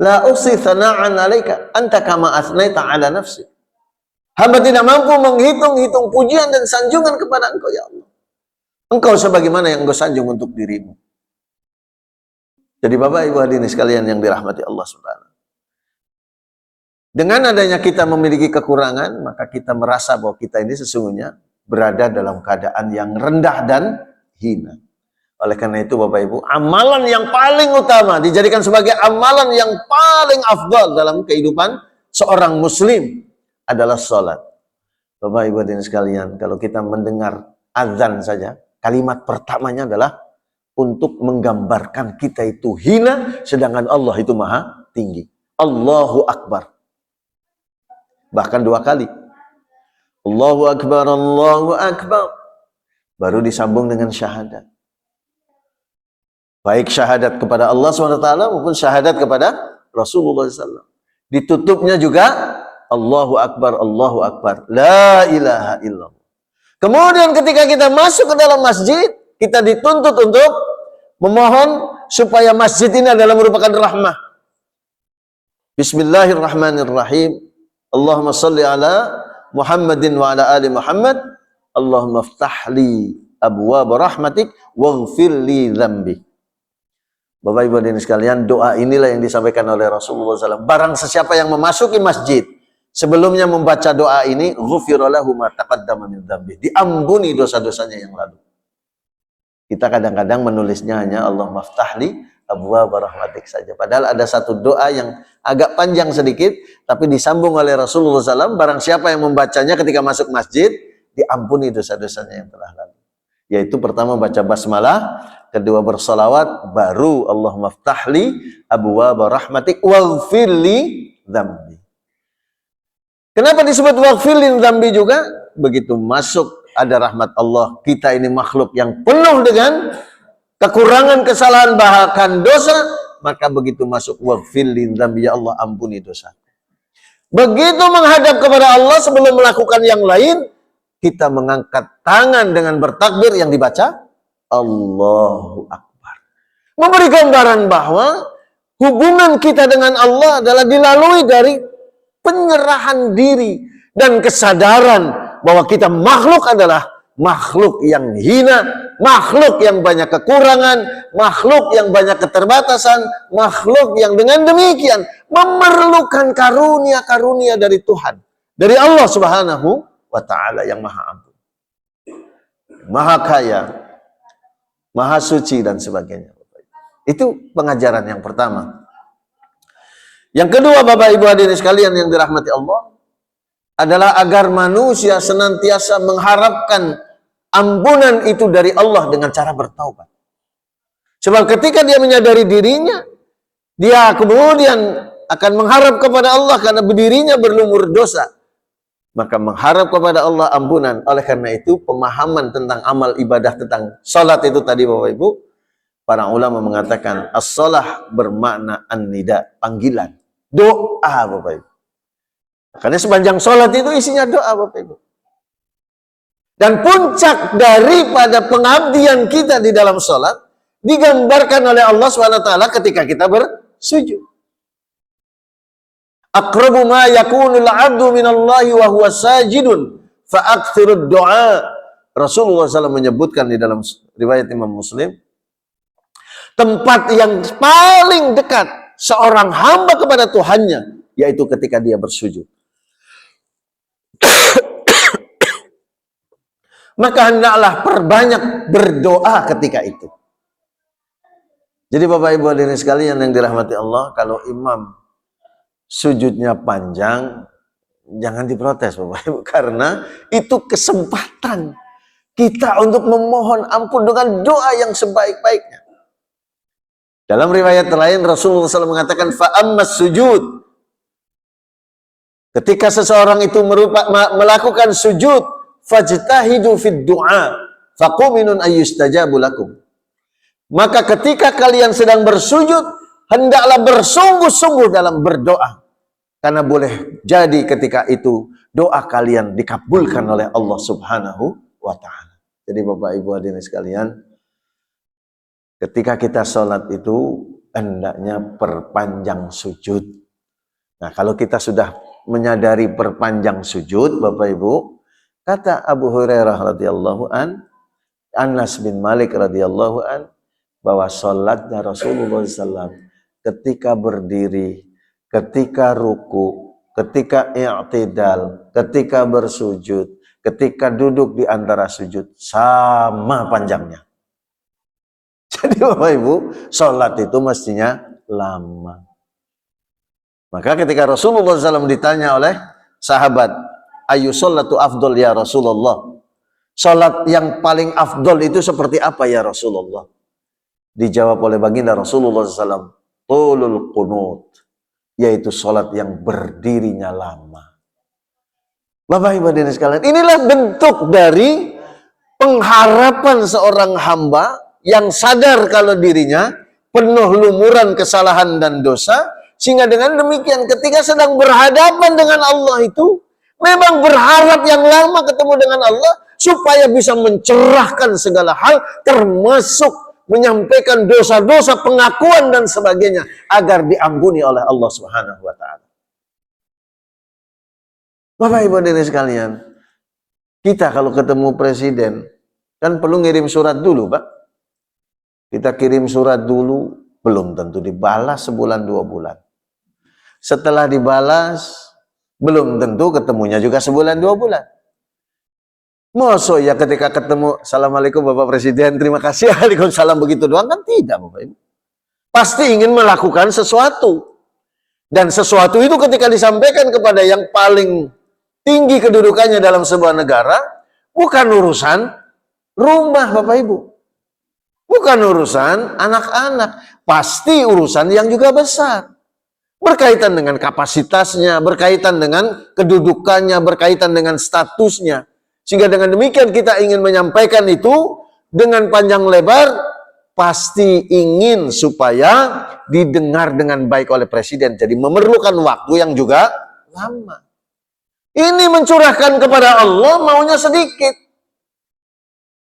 La usi thana'an 'alaika anta kama asnaita 'ala nafsi. Hamba tidak mampu menghitung-hitung pujian dan sanjungan kepada engkau ya Allah. Engkau sebagaimana yang engkau sanjung untuk dirimu. Jadi Bapak Ibu hadirin sekalian yang dirahmati Allah Subhanahu. Dengan adanya kita memiliki kekurangan, maka kita merasa bahwa kita ini sesungguhnya berada dalam keadaan yang rendah dan hina. Oleh karena itu Bapak Ibu, amalan yang paling utama dijadikan sebagai amalan yang paling afdal dalam kehidupan seorang muslim adalah sholat. Bapak Ibu hadirin sekalian, kalau kita mendengar azan saja, kalimat pertamanya adalah untuk menggambarkan kita itu hina, sedangkan Allah itu maha tinggi. Allahu Akbar. Bahkan 2 kali. Allahu Akbar, Allahu Akbar. Baru disambung dengan syahadat. Baik syahadat kepada Allah SWT maupun syahadat kepada Rasulullah SAW. Ditutupnya juga Allahu Akbar, Allahu Akbar. La ilaha illallah. Kemudian ketika kita masuk ke dalam masjid, kita dituntut untuk memohon supaya masjid ini adalah merupakan rahmah. Bismillahirrahmanirrahim. Allahumma salli ala Muhammadin wa ala ali Muhammad. Allahumma ftahli abwaab rahmatik waghfir li dzambi. Bapak Ibu hadirin sekalian, doa inilah yang disampaikan oleh Rasulullah SAW. Barang sesiapa yang memasuki masjid sebelumnya membaca doa ini, ghufira lahu ma taqaddama min dzambi, diampuni dosa-dosanya yang lalu. Kita kadang-kadang menulisnya hanya Allahumma ftahli abwaab rahmatik saja. Padahal ada satu doa yang agak panjang sedikit, tapi disambung oleh Rasulullah SAW. Barang siapa yang membacanya ketika masuk masjid, diampuni dosa-dosanya yang telah lalu. Yaitu pertama baca basmalah, kedua bersalawat, baru Allahumma ftahli abwaab rahmatik waghfir li dzambi. Kenapa disebut waghfir li dzambi juga? Begitu masuk ada rahmat Allah, kita ini makhluk yang penuh dengan kekurangan, kesalahan, bahkan dosa, maka begitu masuk waghfir li dzambi, ya Allah ampuni dosa. Begitu menghadap kepada Allah sebelum melakukan yang lain, kita mengangkat tangan dengan bertakbir yang dibaca Allahu Akbar. Memberi gambaran bahwa hubungan kita dengan Allah adalah dilalui dari penyerahan diri dan kesadaran bahwa kita makhluk adalah makhluk yang hina, makhluk yang banyak kekurangan, makhluk yang banyak keterbatasan, makhluk yang dengan demikian memerlukan karunia-karunia dari Tuhan, dari Allah Subhanahu wa ta'ala yang maha ampun, maha kaya, maha suci dan sebagainya. Itu pengajaran yang pertama. Yang kedua, Bapak Ibu hadirin sekalian yang dirahmati Allah, adalah agar manusia senantiasa mengharapkan ampunan itu dari Allah dengan cara bertaubat. Sebab ketika dia menyadari dirinya, dia kemudian akan mengharap kepada Allah karena dirinya berlumur dosa, maka mengharap kepada Allah ampunan. Oleh karena itu, pemahaman tentang amal ibadah, tentang salat itu tadi Bapak Ibu, para ulama mengatakan as-shalah bermakna an-nida, panggilan, doa Bapak Ibu. Karena sepanjang sholat itu isinya doa Bapak Ibu. Dan puncak daripada pengabdian kita di dalam sholat digambarkan oleh Allah SWT ketika kita bersujud. Aqrabu ma yakunul abdu minallahi wa huwa sajidun fa'akthirud doa. Rasulullah SAW menyebutkan di dalam riwayat Imam Muslim, tempat yang paling dekat seorang hamba kepada Tuhannya yaitu ketika dia bersujud. Maka hendaklah perbanyak berdoa ketika itu. Jadi Bapak Ibu hadirin sekalian yang dirahmati Allah, kalau imam sujudnya panjang, jangan diprotes Bapak Ibu, karena itu kesempatan kita untuk memohon ampun dengan doa yang sebaik-baiknya. Dalam riwayat lain Rasulullah SAW mengatakan fa'ammas sujud, ketika seseorang itu melakukan sujud, fajtahidu fid du'a faquminun ayyustajabu lakum. Maka ketika kalian sedang bersujud, hendaklah bersungguh-sungguh dalam berdoa, karena boleh jadi ketika itu doa kalian dikabulkan oleh Allah Subhanahu wa ta'ala. Jadi Bapak Ibu hadirin sekalian, ketika kita sholat itu hendaknya perpanjang sujud. Nah, kalau kita sudah menyadari perpanjang sujud Bapak Ibu, kata Abu Hurairah radhiyallahu an, Anas bin Malik radhiyallahu an, bahwa sholatnya Rasulullah SAW ketika berdiri, ketika ruku, ketika i'tidal, ketika bersujud, ketika duduk di antara sujud sama panjangnya. Jadi Bapak Ibu, sholat itu mestinya lama. Maka ketika Rasulullah SAW ditanya oleh sahabat, ayu sholatu afdol ya Rasulullah, sholat yang paling afdol itu seperti apa ya Rasulullah? Dijawab oleh baginda Rasulullah SAW, tulul qunut, yaitu sholat yang berdirinya lama. Bapak Ibu hadirin sekalian, inilah bentuk dari pengharapan seorang hamba yang sadar kalau dirinya penuh lumuran kesalahan dan dosa, sehingga dengan demikian ketika sedang berhadapan dengan Allah itu memang berharap yang lama ketemu dengan Allah supaya bisa mencerahkan segala hal, termasuk menyampaikan dosa-dosa, pengakuan dan sebagainya agar diampuni oleh Allah Subhanahu wa ta'ala. Bapak Ibu hadirin sekalian, kita kalau ketemu presiden, Kan perlu ngirim surat dulu, Pak. Kita kirim surat dulu, belum tentu dibalas sebulan 2 bulan. Setelah dibalas, belum tentu ketemunya juga sebulan 2 bulan. Masa ya ketika ketemu, Assalamualaikum Bapak Presiden, terima kasih, Waalaikumsalam, begitu doang? Kan tidak, Bapak Ibu. Pasti ingin melakukan sesuatu. Dan sesuatu itu ketika disampaikan kepada yang paling tinggi kedudukannya dalam sebuah negara, bukan urusan rumah, Bapak Ibu. Bukan urusan anak-anak. Pasti urusan yang juga besar. Berkaitan dengan kapasitasnya, berkaitan dengan kedudukannya, berkaitan dengan statusnya. Sehingga dengan demikian kita ingin menyampaikan itu dengan panjang lebar, pasti ingin supaya didengar dengan baik oleh Presiden. Jadi memerlukan waktu yang juga lama. Ini mencurahkan kepada Allah maunya sedikit.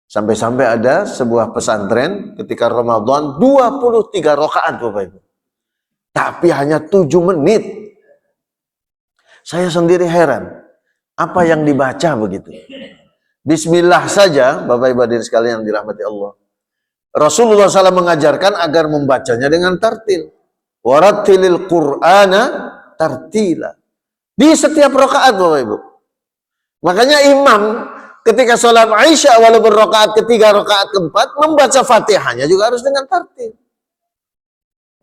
Sampai-sampai ada sebuah pesantren ketika Ramadan 23 rakaat, Bapak Ibu. Tapi hanya 7 menit. Saya sendiri heran. Apa yang dibaca begitu? Bismillah saja, Bapak Ibu hadirin sekalian yang dirahmati Allah. Rasulullah SAW mengajarkan agar membacanya dengan tartil. Warattilil Qur'ana tartila. Di setiap rakaat, Bapak Ibu. Makanya imam ketika sholat Aisyah walaupun rakaat ketiga, rakaat keempat, membaca Fatihahnya juga harus dengan tartil.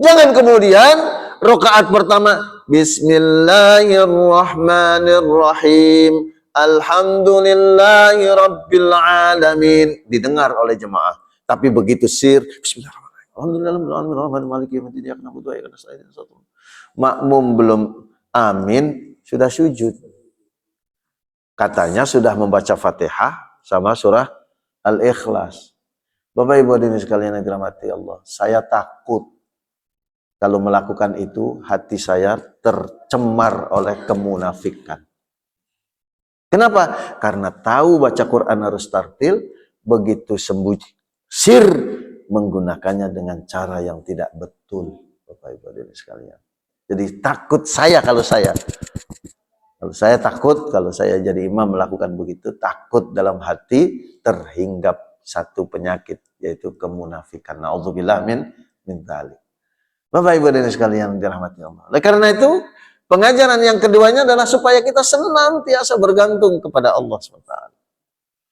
Jangan kemudian rakaat pertama Bismillahirrahmanirrahim. Alhamdulillahi rabbil alamin. Didengar oleh jemaah. Tapi begitu sir, Bismillahirrahmanirrahim. Makmum belum amin, sudah sujud. Katanya sudah membaca Fatihah sama surah Al-Ikhlas. Bapak Ibu hadirin sekalian yang dirahmati Allah, saya takut kalau melakukan itu, hati saya tercemar oleh kemunafikan. Kenapa? Karena tahu baca Quran harus tartil, begitu sembunyi sir menggunakannya dengan cara yang tidak betul. Bapak Ibu hadirin sekalian. Jadi takut saya kalau saya takut, kalau saya jadi imam melakukan begitu, takut dalam hati terhinggap satu penyakit, yaitu kemunafikan. Na'udzubillah min dzalik. Bapak Ibu dan sekalian dirahmati Allah. Oleh karena itu, pengajaran yang keduanya adalah supaya kita senantiasa bergantung kepada Allah SWT.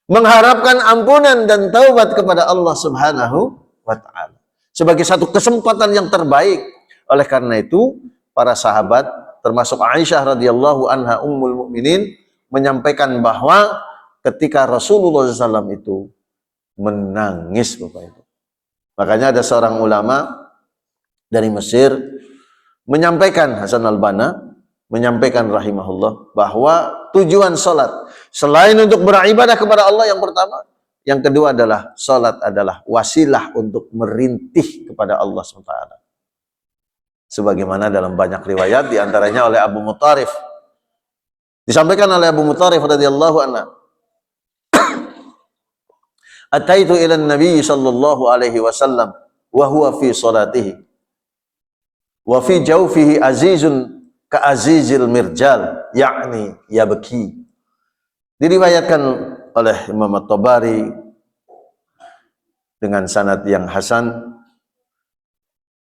Mengharapkan ampunan dan taubat kepada Allah Subhanahu wa Ta'ala. Sebagai satu kesempatan yang terbaik. Oleh karena itu, para sahabat, termasuk Aisyah radhiyallahu anha ummul mukminin, menyampaikan bahwa ketika Rasulullah SAW itu menangis, Bapak Ibu. Makanya ada seorang ulama dari Mesir menyampaikan, Hasan al-Banna menyampaikan rahimahullah, bahwa tujuan salat selain untuk beribadah kepada Allah yang pertama, yang kedua adalah salat adalah wasilah untuk merintih kepada Allah SWT. Sebagaimana dalam banyak riwayat, diantaranya oleh Abu Mutharif, disampaikan oleh Abu Mutharif radhiyallahu anhu, ataitu ila Nabi sallallahu alaihi wasallam wa huwa fi salatihi wa fi jawfihi azizun ka azizil mirjal, yakni yabki. Diriwayatkan oleh Imam At-Tabari dengan sanad yang hasan.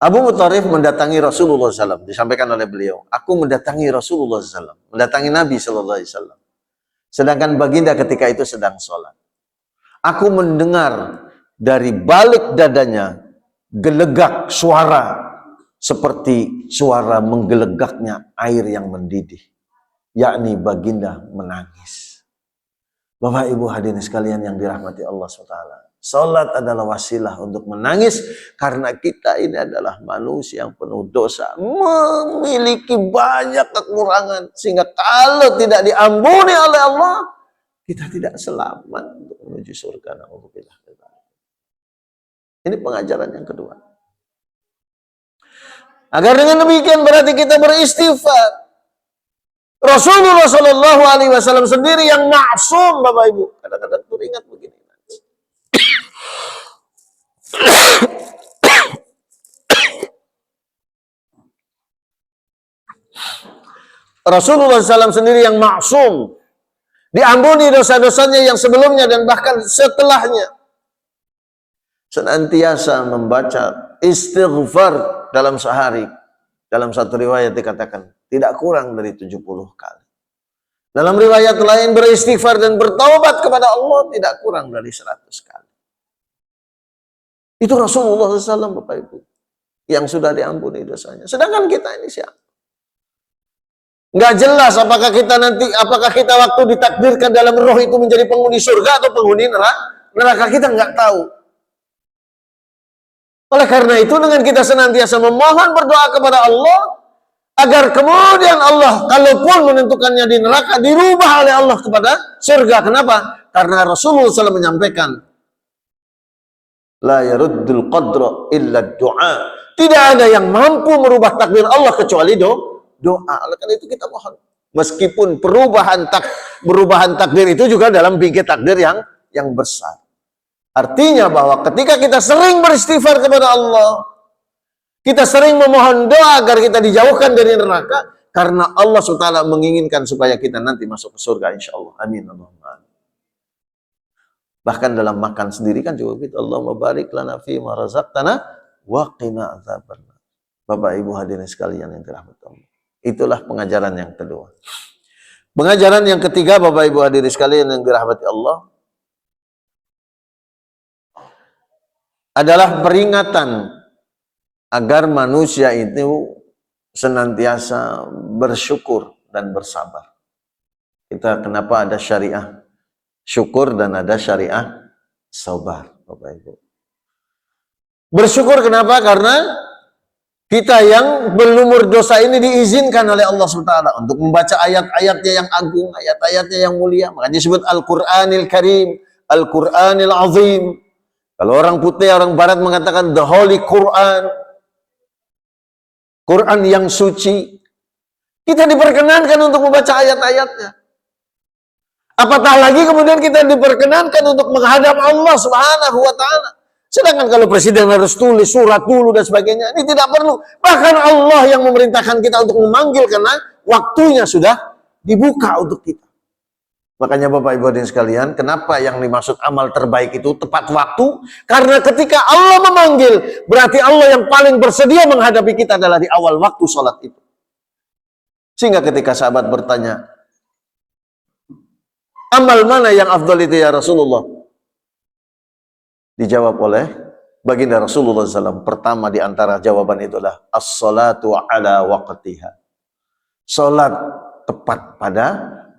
Abu Mutharif mendatangi Rasulullah SAW. Disampaikan oleh beliau, aku mendatangi Rasulullah SAW, mendatangi Nabi SAW. Sedangkan baginda ketika itu sedang sholat. Aku mendengar dari balik dadanya gelegak suara seperti suara menggelegaknya air yang mendidih, yakni baginda menangis. Bapak Ibu hadirin sekalian yang dirahmati Allah SWT, salat adalah wasilah untuk menangis, karena kita ini adalah manusia yang penuh dosa, memiliki banyak kekurangan, sehingga kalau tidak diampuni oleh Allah, kita tidak selamat untuk menuju surga. Ini pengajaran yang kedua. Agar dengan demikian berarti kita beristighfar. Rasulullah Shallallahu Alaihi Wasallam sendiri yang maksum, Bapak Ibu. Kadang-kadang teringat begini. Rasulullah SAW sendiri yang maksum, diampuni dosa-dosanya yang sebelumnya dan bahkan setelahnya. senantiasa membaca istighfar dalam sehari. Dalam satu riwayat dikatakan tidak kurang dari 70 kali. Dalam riwayat lain beristighfar dan bertaubat kepada Allah tidak kurang dari 100 kali. Itu Rasulullah SAW, Bapak Ibu, yang sudah diampuni dosanya. Sedangkan kita ini siapa? Nggak jelas apakah kita waktu ditakdirkan dalam roh itu menjadi penghuni surga atau penghuni neraka, kita nggak tahu. Oleh karena itu, dengan kita senantiasa memohon berdoa kepada Allah, agar kemudian Allah, kalaupun menentukannya di neraka, dirubah oleh Allah kepada surga. Kenapa? Karena Rasulullah SAW menyampaikan, la yaruddul qadra illa du'a. Tidak ada yang mampu merubah takdir Allah kecuali doa. Oleh karena itu kita mohon. Meskipun perubahan takdir itu juga dalam bingkai takdir yang besar. Artinya bahwa ketika kita sering beristighfar kepada Allah, kita sering memohon doa agar kita dijauhkan dari neraka, karena Allah SWT menginginkan supaya kita nanti masuk ke surga, insya Allah. Amin. Bahkan dalam makan sendiri kan juga kita, Allahumma barik lana fi ma razaqtana wa qina adzabannar. Bapak Ibu hadirin sekalian yang dirahmati Allah. Itulah pengajaran yang kedua. Pengajaran yang ketiga, Bapak Ibu hadirin sekalian yang dirahmati Allah, adalah peringatan agar manusia itu senantiasa bersyukur dan bersabar. Kenapa ada syariah syukur dan ada syariah sabar, Bapak Ibu? Bersyukur kenapa? Karena kita yang berlumur dosa ini diizinkan oleh Allah SWT untuk membaca ayat-ayatnya yang agung, ayat-ayatnya yang mulia. Makanya disebut Al-Quranil Karim, Al-Quranil Azim. Kalau orang putih, orang barat mengatakan the Holy Quran, Quran yang suci. Kita diperkenankan untuk membaca ayat-ayatnya. Apatah lagi kemudian kita diperkenankan untuk menghadap Allah Subhanahu wa Ta'ala. Sedangkan kalau presiden harus tulis surat dulu dan sebagainya, ini tidak perlu. Bahkan Allah yang memerintahkan kita untuk memanggil karena waktunya sudah dibuka untuk kita. Makanya Bapak Ibu hadirin sekalian, kenapa yang dimaksud amal terbaik itu tepat waktu? Karena ketika Allah memanggil, berarti Allah yang paling bersedia menghadapi kita adalah di awal waktu sholat itu. Sehingga ketika sahabat bertanya, amal mana yang afdal itu ya Rasulullah? Dijawab oleh baginda Rasulullah SAW. Pertama di antara jawaban itu adalah as-salatu ala waqtiha. Salat tepat pada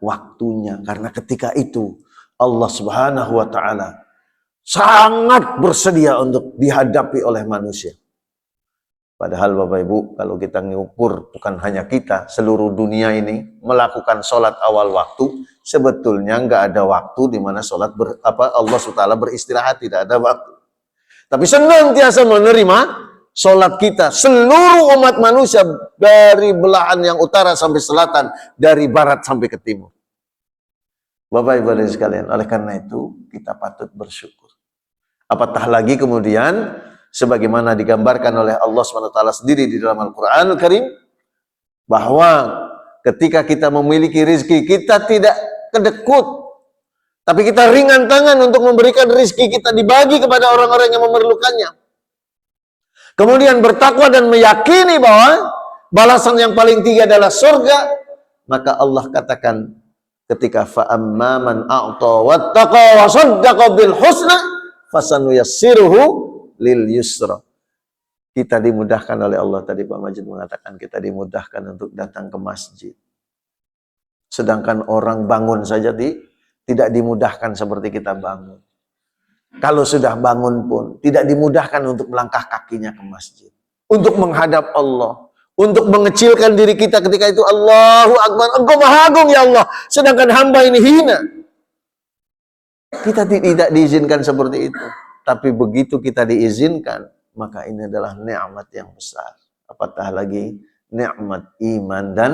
waktunya. Karena ketika itu Allah Subhanahu wa Ta'ala sangat bersedia untuk dihadapi oleh manusia. Padahal Bapak Ibu, kalau kita mengukur bukan hanya kita, seluruh dunia ini melakukan sholat awal waktu, sebetulnya nggak ada waktu di mana sholat Allah SWT beristirahat, tidak ada waktu. Tapi senantiasa menerima sholat kita, seluruh umat manusia dari belahan yang utara sampai selatan, dari barat sampai ke timur. Bapak Ibu hadirin sekalian, oleh karena itu kita patut bersyukur. Apatah lagi kemudian, sebagaimana digambarkan oleh Allah SWT sendiri di dalam Al-Quran Al-Karim, bahwa ketika kita memiliki rezeki, kita tidak kedekut, tapi kita ringan tangan untuk memberikan rezeki kita, dibagi kepada orang-orang yang memerlukannya. Kemudian bertakwa dan meyakini bahwa balasan yang paling tinggi adalah surga. Maka Allah katakan ketika fa'amma man a'ta wattaqa wa saddaqa bil husna fasanuyassiruhu lil yusra. Kita dimudahkan oleh Allah. Tadi Pak Majid mengatakan kita dimudahkan untuk datang ke masjid. Sedangkan orang bangun saja tidak dimudahkan seperti kita bangun. Kalau sudah bangun pun tidak dimudahkan untuk melangkah kakinya ke masjid. Untuk menghadap Allah. Untuk mengecilkan diri kita ketika itu, Allahu Akbar, Engkau Maha Agung ya Allah. Sedangkan hamba ini hina. Kita tidak diizinkan seperti itu. Tapi begitu kita diizinkan, maka ini adalah nikmat yang besar. Apatah lagi nikmat iman dan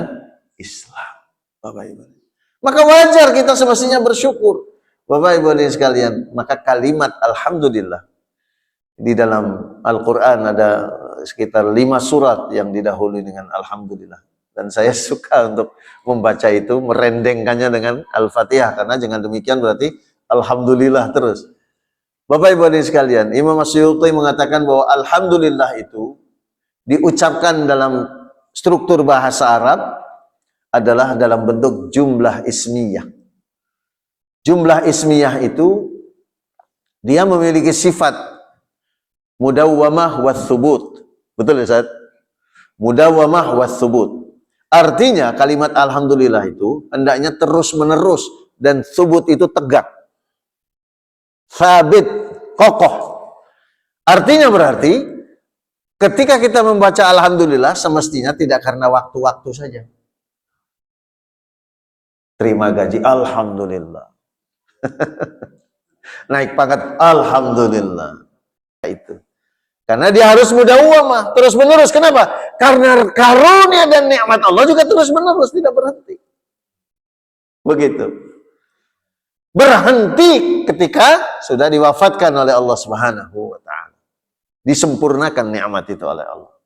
Islam. Bapak Ibu. Maka wajar kita semestinya bersyukur. Bapak Ibu hadirin sekalian, maka kalimat alhamdulillah di dalam Al-Quran ada sekitar 5 surat yang didahului dengan alhamdulillah. Dan saya suka untuk membaca itu, merendengkannya dengan Al-Fatihah, karena dengan demikian berarti alhamdulillah terus. Bapak Ibu hadirin sekalian, Imam Asy'uti mengatakan bahwa alhamdulillah itu diucapkan dalam struktur bahasa Arab adalah dalam bentuk jumlah ismiyah. Jumlah ismiyah itu dia memiliki sifat mudawwamah wa thubut. Betul ya, Ustaz? Mudawwamah wa thubut. Artinya kalimat alhamdulillah itu hendaknya terus menerus dan thubut itu tegak. Sabit, kokoh. Artinya berarti ketika kita membaca alhamdulillah semestinya tidak karena waktu-waktu saja. Terima gaji alhamdulillah. Naik pangkat alhamdulillah. Itu. Karena dia harus mudawwamah, terus menerus. Kenapa? Karena karunia dan nikmat Allah juga terus menerus, tidak berhenti. Begitu. Berhenti ketika sudah diwafatkan oleh Allah Subhanahu wa taala. Disempurnakan nikmat itu oleh Allah.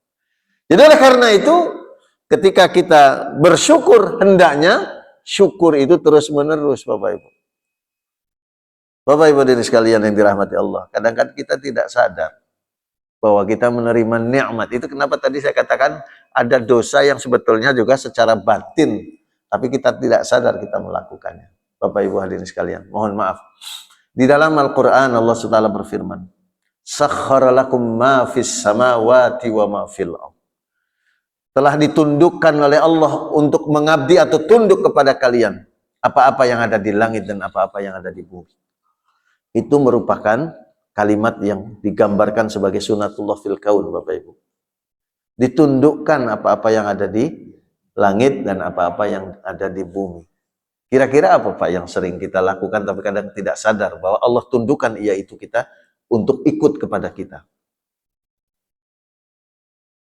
Jadi oleh karena itu ketika kita bersyukur hendaknya syukur itu terus menerus, Bapak Ibu. Bapak Ibu hadirin sekalian yang dirahmati Allah, kadang-kadang kita tidak sadar bahwa kita menerima nikmat. Itu kenapa tadi saya katakan ada dosa yang sebetulnya juga secara batin, tapi kita tidak sadar kita melakukannya. Bapak Ibu hadirin sekalian, mohon maaf. Di dalam Al-Qur'an Allah SWT berfirman, "Sakhkhara lakum ma fis samawati wa ma fil ardh." Telah ditundukkan oleh Allah untuk mengabdi atau tunduk kepada kalian apa-apa yang ada di langit dan apa-apa yang ada di bumi. Itu merupakan kalimat yang digambarkan sebagai sunatullah fil kaun, Bapak Ibu. Ditundukkan apa-apa yang ada di langit dan apa-apa yang ada di bumi. Kira-kira apa Pak yang sering kita lakukan tapi kadang tidak sadar bahwa Allah tundukkan yaitu kita untuk ikut kepada kita.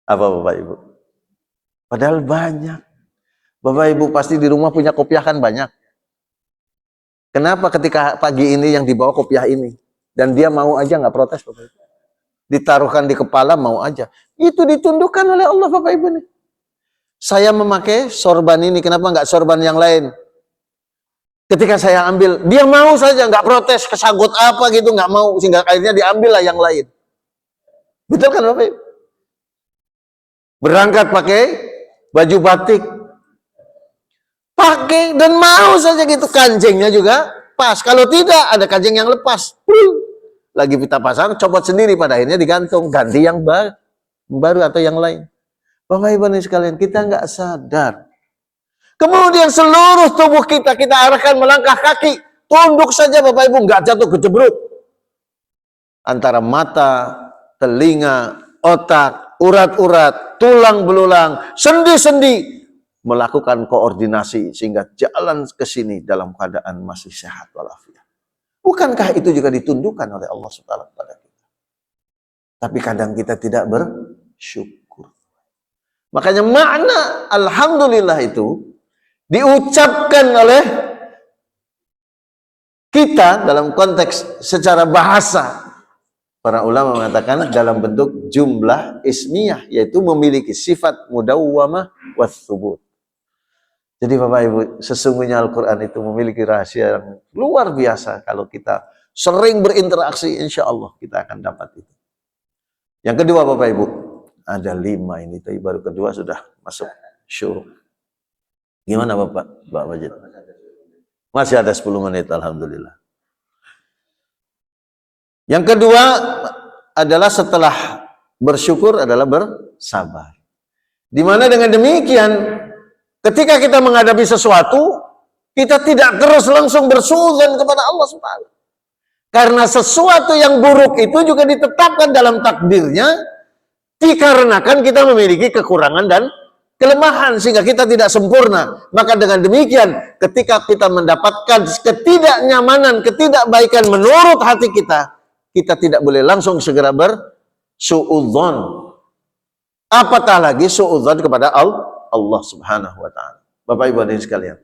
Apa Bapak Ibu? Padahal banyak. Bapak Ibu pasti di rumah punya kopiah kan banyak. Kenapa ketika pagi ini yang dibawa kopiah ini? Dan dia mau aja nggak protes Bapak Ibu. Ditaruhkan di kepala mau aja. Itu ditundukkan oleh Allah Bapak Ibu nih. Saya memakai sorban ini, kenapa nggak sorban yang lain? Ketika saya ambil, dia mau saja nggak protes, kesangkut apa gitu nggak mau, sehingga akhirnya diambil lah yang lain. Betul kan Bapak Ibu? Berangkat pakai baju batik. Pakai dan mau saja gitu, kancingnya juga pas. Kalau tidak ada kancing yang lepas, lagi kita pasang, copot sendiri, pada akhirnya digantung, ganti yang baru atau yang lain. Bapak Ibu sekalian, kita nggak sadar. Kemudian seluruh tubuh kita arahkan melangkah kaki, tunduk saja Bapak Ibu, nggak jatuh kejebruk. Antara mata, telinga, otak, urat-urat, tulang belulang, sendi-sendi, melakukan koordinasi sehingga jalan ke sini dalam keadaan masih sehat walafiat. Bukankah itu juga ditundukkan oleh Allah SWT kepada kita? Tapi kadang kita tidak bersyukur. Makanya makna alhamdulillah itu diucapkan oleh kita dalam konteks secara bahasa. Para ulama mengatakan dalam bentuk jumlah ismiyah, yaitu memiliki sifat mudawwamah wa thubut. Jadi Bapak Ibu, sesungguhnya Al-Quran itu memiliki rahasia yang luar biasa. Kalau kita sering berinteraksi, insya Allah kita akan dapat itu. Yang kedua Bapak Ibu, ada 5 ini, tapi baru kedua sudah masuk syuruk. Gimana Bapak? Mbak Majid? Masih ada 10 menit, Alhamdulillah. Yang kedua adalah setelah bersyukur adalah bersabar. Dimana dengan demikian, ketika kita menghadapi sesuatu, kita tidak terus langsung bersuudzon kepada Allah SWT. Karena sesuatu yang buruk itu juga ditetapkan dalam takdirnya, dikarenakan kita memiliki kekurangan dan kelemahan, sehingga kita tidak sempurna. Maka dengan demikian, ketika kita mendapatkan ketidaknyamanan, ketidakbaikan menurut hati kita, kita tidak boleh langsung segera bersuudzon. Apatah lagi suudzon kepada Allah Subhanahu wa ta'ala. Bapak Ibu hadirin sekalian,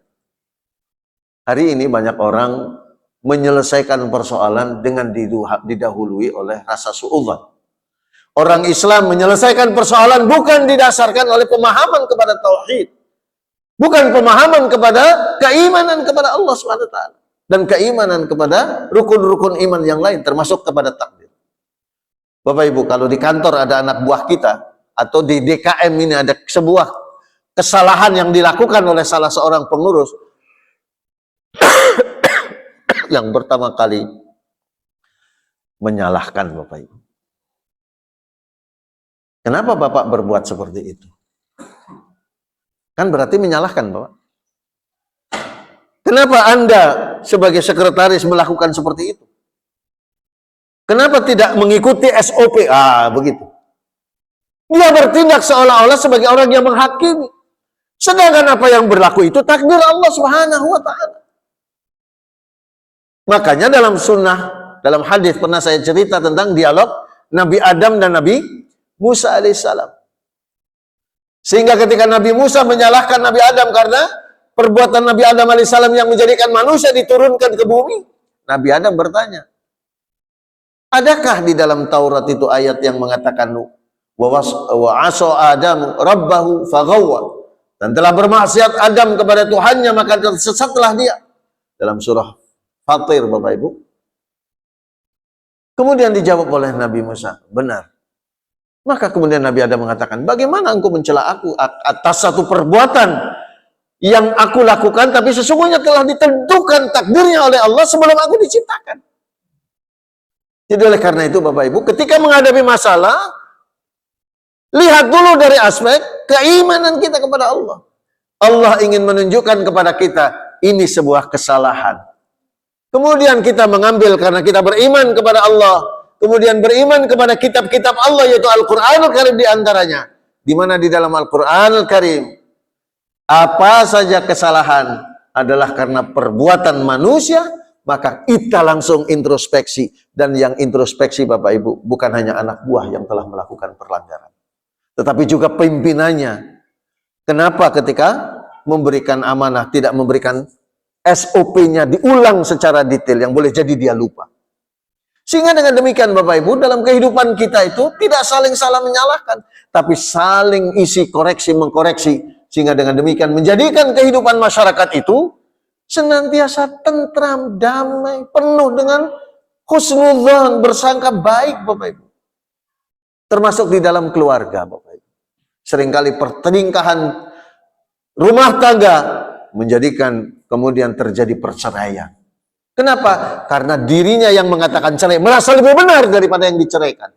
hari ini banyak orang menyelesaikan persoalan dengan didahului oleh rasa suudzon. Orang Islam menyelesaikan persoalan bukan didasarkan oleh pemahaman kepada tauhid, bukan pemahaman kepada keimanan kepada Allah Subhanahu wa ta'ala. dan keimanan kepada rukun-rukun iman yang lain, termasuk kepada takdir. Bapak Ibu, kalau di kantor ada anak buah kita, atau di DKM ini ada sebuah kesalahan yang dilakukan oleh salah seorang pengurus, yang pertama kali menyalahkan Bapak Ibu. Kenapa Bapak berbuat seperti itu? Kan berarti menyalahkan Bapak. Kenapa Anda sebagai sekretaris melakukan seperti itu? Kenapa tidak mengikuti SOP? Begitu. Dia bertindak seolah-olah sebagai orang yang menghakimi. Sedangkan apa yang berlaku itu takdir Allah Subhanahu wa Ta'ala. Makanya dalam sunnah, dalam hadis pernah saya cerita tentang dialog Nabi Adam dan Nabi Musa alaihissalam. Sehingga ketika Nabi Musa menyalahkan Nabi Adam karena perbuatan Nabi Adam alaihissalam yang menjadikan manusia diturunkan ke bumi, Nabi Adam bertanya, adakah di dalam Taurat itu ayat yang mengatakan wa asa Adam rabbahu faghawwa, dan telah bermaksiat Adam kepada Tuhannya maka tersesatlah dia, dalam surah Fatir Bapak Ibu. Kemudian dijawab oleh Nabi Musa, benar. Maka kemudian Nabi Adam mengatakan, bagaimana engkau mencela aku atas satu perbuatan yang aku lakukan, tapi sesungguhnya telah ditentukan takdirnya oleh Allah sebelum aku diciptakan. Jadi oleh karena itu Bapak Ibu, ketika menghadapi masalah, lihat dulu dari aspek keimanan kita kepada Allah. Allah ingin menunjukkan kepada kita, ini sebuah kesalahan. Kemudian kita mengambil karena kita beriman kepada Allah, kemudian beriman kepada kitab-kitab Allah, yaitu Al-Quranul Karim diantaranya. Di mana di dalam Al-Quranul Karim, apa saja kesalahan adalah karena perbuatan manusia, maka kita langsung introspeksi. Dan yang introspeksi Bapak Ibu, bukan hanya anak buah yang telah melakukan pelanggaran, tetapi juga pimpinannya. Kenapa ketika memberikan amanah tidak memberikan SOP-nya diulang secara detail, yang boleh jadi dia lupa. Sehingga dengan demikian Bapak Ibu, dalam kehidupan kita itu tidak saling salah menyalahkan, tapi saling isi koreksi mengkoreksi. Sehingga dengan demikian menjadikan kehidupan masyarakat itu senantiasa tentram, damai, penuh dengan husnudzon, bersangka baik Bapak Ibu. Termasuk di dalam keluarga Bapak Ibu. Seringkali pertelingkahan rumah tangga menjadikan kemudian terjadi perceraian. Kenapa? Karena dirinya yang mengatakan cerai merasa lebih benar daripada yang diceraikan.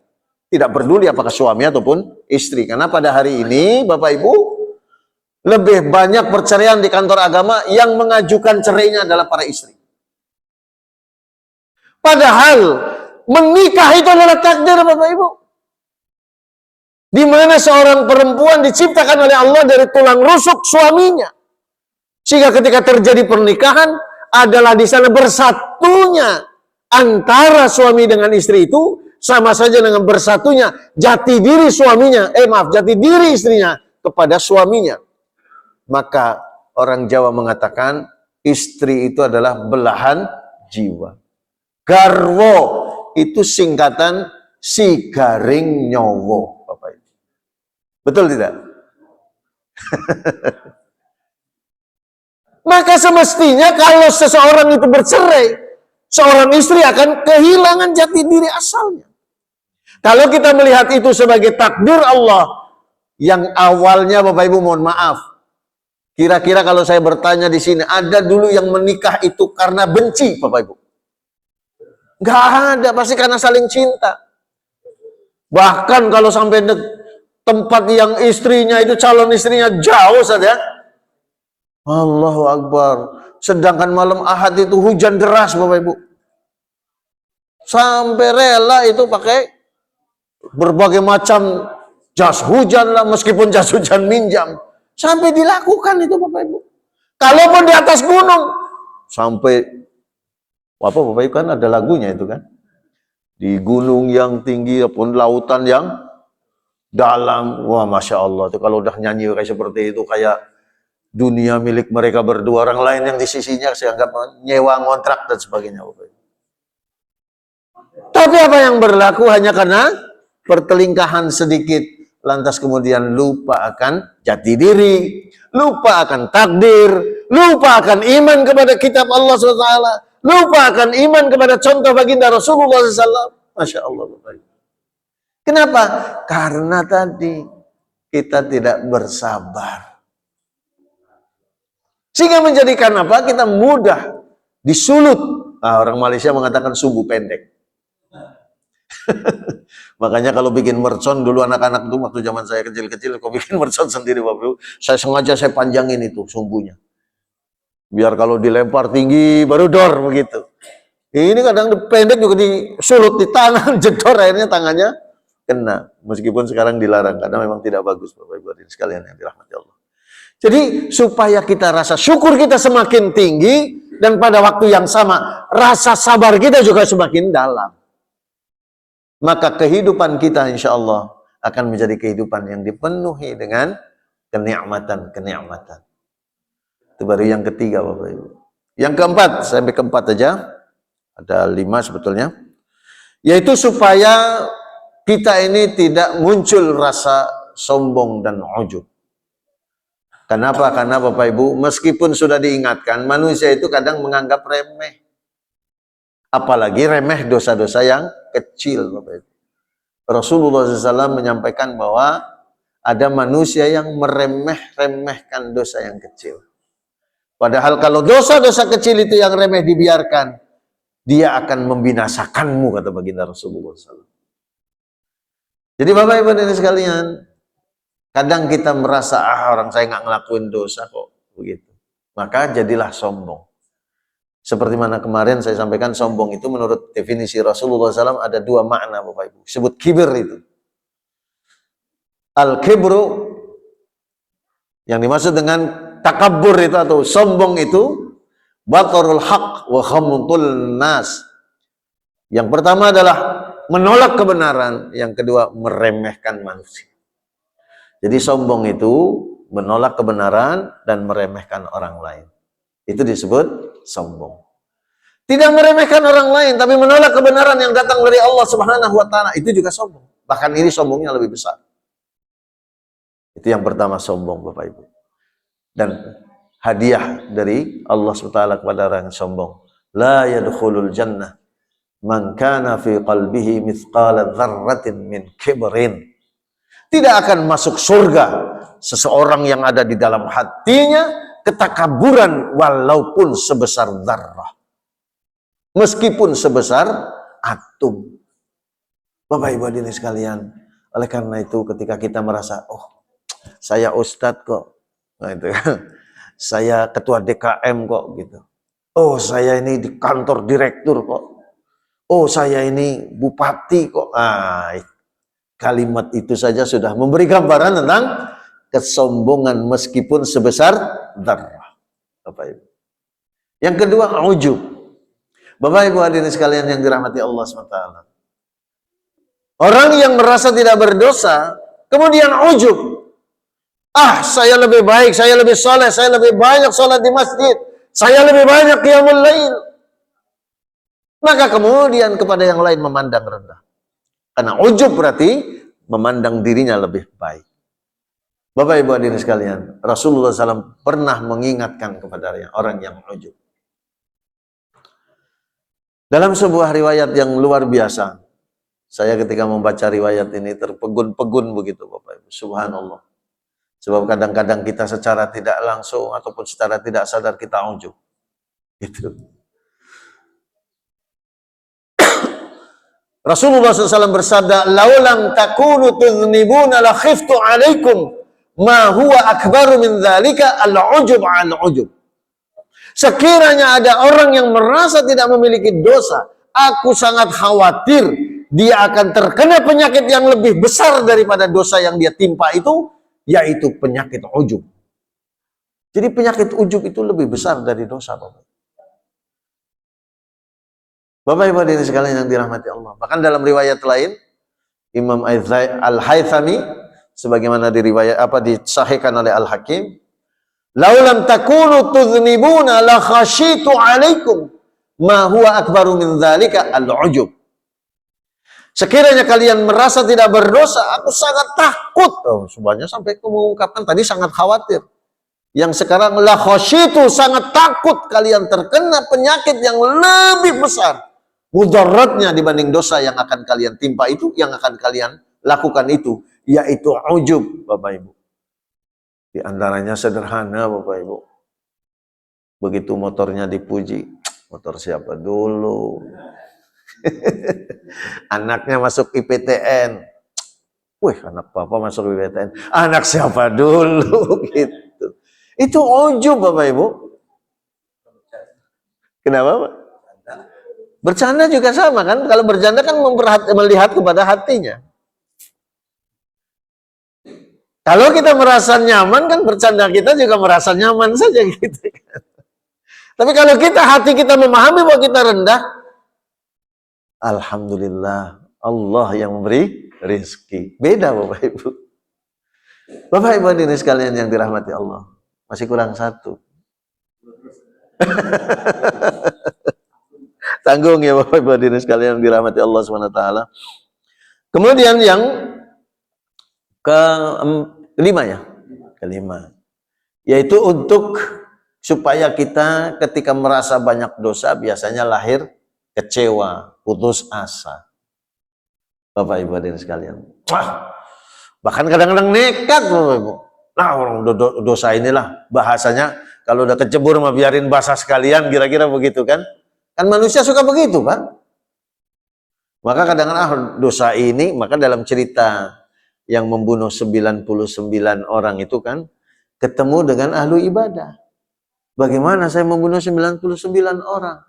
Tidak peduli apakah suami ataupun istri. Karena pada hari ini Bapak Ibu, lebih banyak perceraian di kantor agama yang mengajukan cerainya adalah para istri. Padahal menikah itu adalah takdir Bapak Ibu. Di mana seorang perempuan diciptakan oleh Allah dari tulang rusuk suaminya. Sehingga ketika terjadi pernikahan adalah di sana bersatunya antara suami dengan istri itu sama saja dengan bersatunya jati diri suaminya, jati diri istrinya kepada suaminya. Maka orang Jawa mengatakan istri itu adalah belahan jiwa. Garwo itu singkatan si garing nyowo, Bapak Ibu. Betul tidak? Maka semestinya kalau seseorang itu bercerai, seorang istri akan kehilangan jati diri asalnya. Kalau kita melihat itu sebagai takdir Allah, yang awalnya Bapak Ibu mohon maaf, kira-kira kalau saya bertanya di sini, ada dulu yang menikah itu karena benci Bapak Ibu? Nggak ada, pasti karena saling cinta. Bahkan kalau sampai tempat yang istrinya itu calon istrinya jauh saja, Allahu Akbar. Sedangkan malam Ahad itu hujan deras Bapak Ibu. Sampai rela itu pakai berbagai macam jas hujan lah, meskipun jas hujan minjam. Sampai dilakukan itu Bapak Ibu. Kalaupun di atas gunung, sampai apa Bapak Ibu, kan ada lagunya itu kan. Di gunung yang tinggi ataupun lautan yang dalam. Wah Masya Allah. Itu kalau udah nyanyi kayak seperti itu, kayak dunia milik mereka berdua, orang lain yang di sisinya saya anggap nyewa ngontrak dan sebagainya. Tapi apa yang berlaku hanya karena pertelingkahan sedikit, lantas kemudian lupa akan jati diri, lupa akan takdir, lupa akan iman kepada kitab Allah SWT, lupakan iman kepada contoh baginda Rasulullah SAW. Masya Allah. Kenapa? Karena tadi kita tidak bersabar. Sehingga menjadikan apa? Kita mudah disulut. Nah, orang Malaysia mengatakan sumbu pendek. Makanya kalau bikin mercon dulu anak-anak itu waktu zaman saya kecil-kecil, kok bikin mercon sendiri Bapak Ibu, saya sengaja saya panjangin itu sumbunya. Biar kalau dilempar tinggi baru dor begitu. Ini kadang pendek juga disulut di tangan, jedor akhirnya tangannya kena. Meskipun sekarang dilarang karena memang tidak bagus Bapak Ibu hadirin sekalian yang dirahmati Allah. Jadi supaya kita rasa syukur kita semakin tinggi dan pada waktu yang sama rasa sabar kita juga semakin dalam. Maka kehidupan kita insya Allah akan menjadi kehidupan yang dipenuhi dengan kenikmatan-kenikmatan. Itu baru yang ketiga Bapak Ibu. Yang keempat, sampai keempat aja. Ada 5 sebetulnya. Yaitu supaya kita ini tidak muncul rasa sombong dan ujub. Kenapa? Karena Bapak Ibu, meskipun sudah diingatkan, manusia itu kadang menganggap remeh. Apalagi remeh dosa-dosa yang kecil Bapak Ibu. Rasulullah SAW menyampaikan bahwa ada manusia yang meremeh-remehkan dosa yang kecil. Padahal kalau dosa-dosa kecil itu yang remeh dibiarkan, dia akan membinasakanmu, kata baginda Rasulullah SAW. Jadi Bapak Ibu ini sekalian, kadang kita merasa, orang saya nggak ngelakuin dosa kok, begitu. Maka jadilah sombong. Seperti mana kemarin saya sampaikan, sombong itu menurut definisi Rasulullah SAW ada 2 makna Bapak Ibu. Sebut kibir itu. Al-kibru, yang dimaksud dengan takabur itu atau sombong itu, batarul haq wa khamtul nas. Yang pertama adalah menolak kebenaran, yang kedua meremehkan manusia. Jadi sombong itu menolak kebenaran dan meremehkan orang lain. Itu disebut sombong. Tidak meremehkan orang lain, tapi menolak kebenaran yang datang dari Allah Subhanahu wa Ta'ala. Itu juga sombong. Bahkan ini sombongnya lebih besar. Itu yang pertama, sombong Bapak Ibu. Dan hadiah dari Allah SWT kepada orang yang sombong. La yadkhulul jannah man kana fi qalbihi mithqala dzarratin min kibrin. Tidak akan masuk surga seseorang yang ada di dalam hatinya ketakaburan walaupun sebesar dzarrah. Meskipun sebesar atom. Bapak Ibu hadirin sekalian, oleh karena itu ketika kita merasa, oh saya ustadz kok, nah, itu, saya ketua DKM kok gitu. Oh saya ini di kantor direktur kok. Oh saya ini bupati kok. Kalimat itu saja sudah memberi gambaran tentang kesombongan meskipun sebesar dzarrah. Bapak Ibu. Yang kedua, ujub. Bapak Ibu hadirin sekalian yang dirahmati Allah SWT. Orang yang merasa tidak berdosa, kemudian ujub. Saya lebih baik, saya lebih soleh, saya lebih banyak sholat di masjid, saya lebih banyak qiyamul lail. Maka kemudian kepada yang lain memandang rendah. Karena ujub berarti memandang dirinya lebih baik. Bapak Ibu hadirin sekalian, Rasulullah SAW pernah mengingatkan kepada orang yang ujub. Dalam sebuah riwayat yang luar biasa, saya ketika membaca riwayat ini terpegun-pegun begitu Bapak Ibu, subhanallah. Sebab kadang-kadang kita secara tidak langsung ataupun secara tidak sadar kita ujub. Itu. Rasulullah SAW bersabda, "Laulam takunu tudhnibuna la khiftu alaikum ma huwa akbaru min dzalika al-ujub al-ujub." Sekiranya ada orang yang merasa tidak memiliki dosa, aku sangat khawatir dia akan terkena penyakit yang lebih besar daripada dosa yang dia timpa itu, yaitu penyakit ujub. Jadi penyakit ujub itu lebih besar dari dosa, Bapak. Bapak Ibu hadirin sekalian yang dirahmati Allah. Bahkan dalam riwayat lain, Imam Al-Haythami sebagaimana disahihkan oleh Al-Hakim, "Laulam takunu tudhnibuna la khashitu 'alaikum ma huwa akbaru min dzalika al-'ujub." Sekiranya kalian merasa tidak berdosa, aku sangat takut. Sebenarnya sampai mengungkapkan tadi sangat khawatir. Yang sekarang la khasyitu, sangat takut kalian terkena penyakit yang lebih besar mudaratnya dibanding dosa yang akan kalian timpa itu, yang akan kalian lakukan itu, yaitu ujub, Bapak Ibu. Di antaranya sederhana, Bapak Ibu. Begitu motornya dipuji, motor siapa dulu? Anaknya masuk IPTN. Wih, anak papa masuk IPTN. Anak siapa dulu? Gitu. Itu ujub, Bapak Ibu. Kenapa, Pak? Bercanda juga sama kan? Kalau bercanda kan melihat kepada hatinya. Kalau kita merasa nyaman kan bercanda kita juga merasa nyaman saja gitu kan. Tapi kalau hati kita memahami bahwa kita rendah, alhamdulillah Allah yang memberi rezeki. Beda Bapak Ibu. Bapak Ibu hadirin sekalian yang dirahmati Allah. Masih kurang satu. Tanggung ya Bapak Ibu hadirin sekalian yang dirahmati Allah SWT. Kemudian yang kelima ya. Kelima. Yaitu untuk supaya kita ketika merasa banyak dosa biasanya lahir kecewa, putus asa. Bapak Ibu hadirin sekalian. Bahkan kadang-kadang nekat Bapak Ibu. Nah, orang dosa inilah bahasanya kalau udah kecebur mah biarin basah sekalian, kira-kira begitu kan? Kan manusia suka begitu kan? Maka kadang-kadang dosa ini, maka dalam cerita yang membunuh 99 orang itu kan ketemu dengan ahlu ibadah. Bagaimana saya membunuh 99 orang?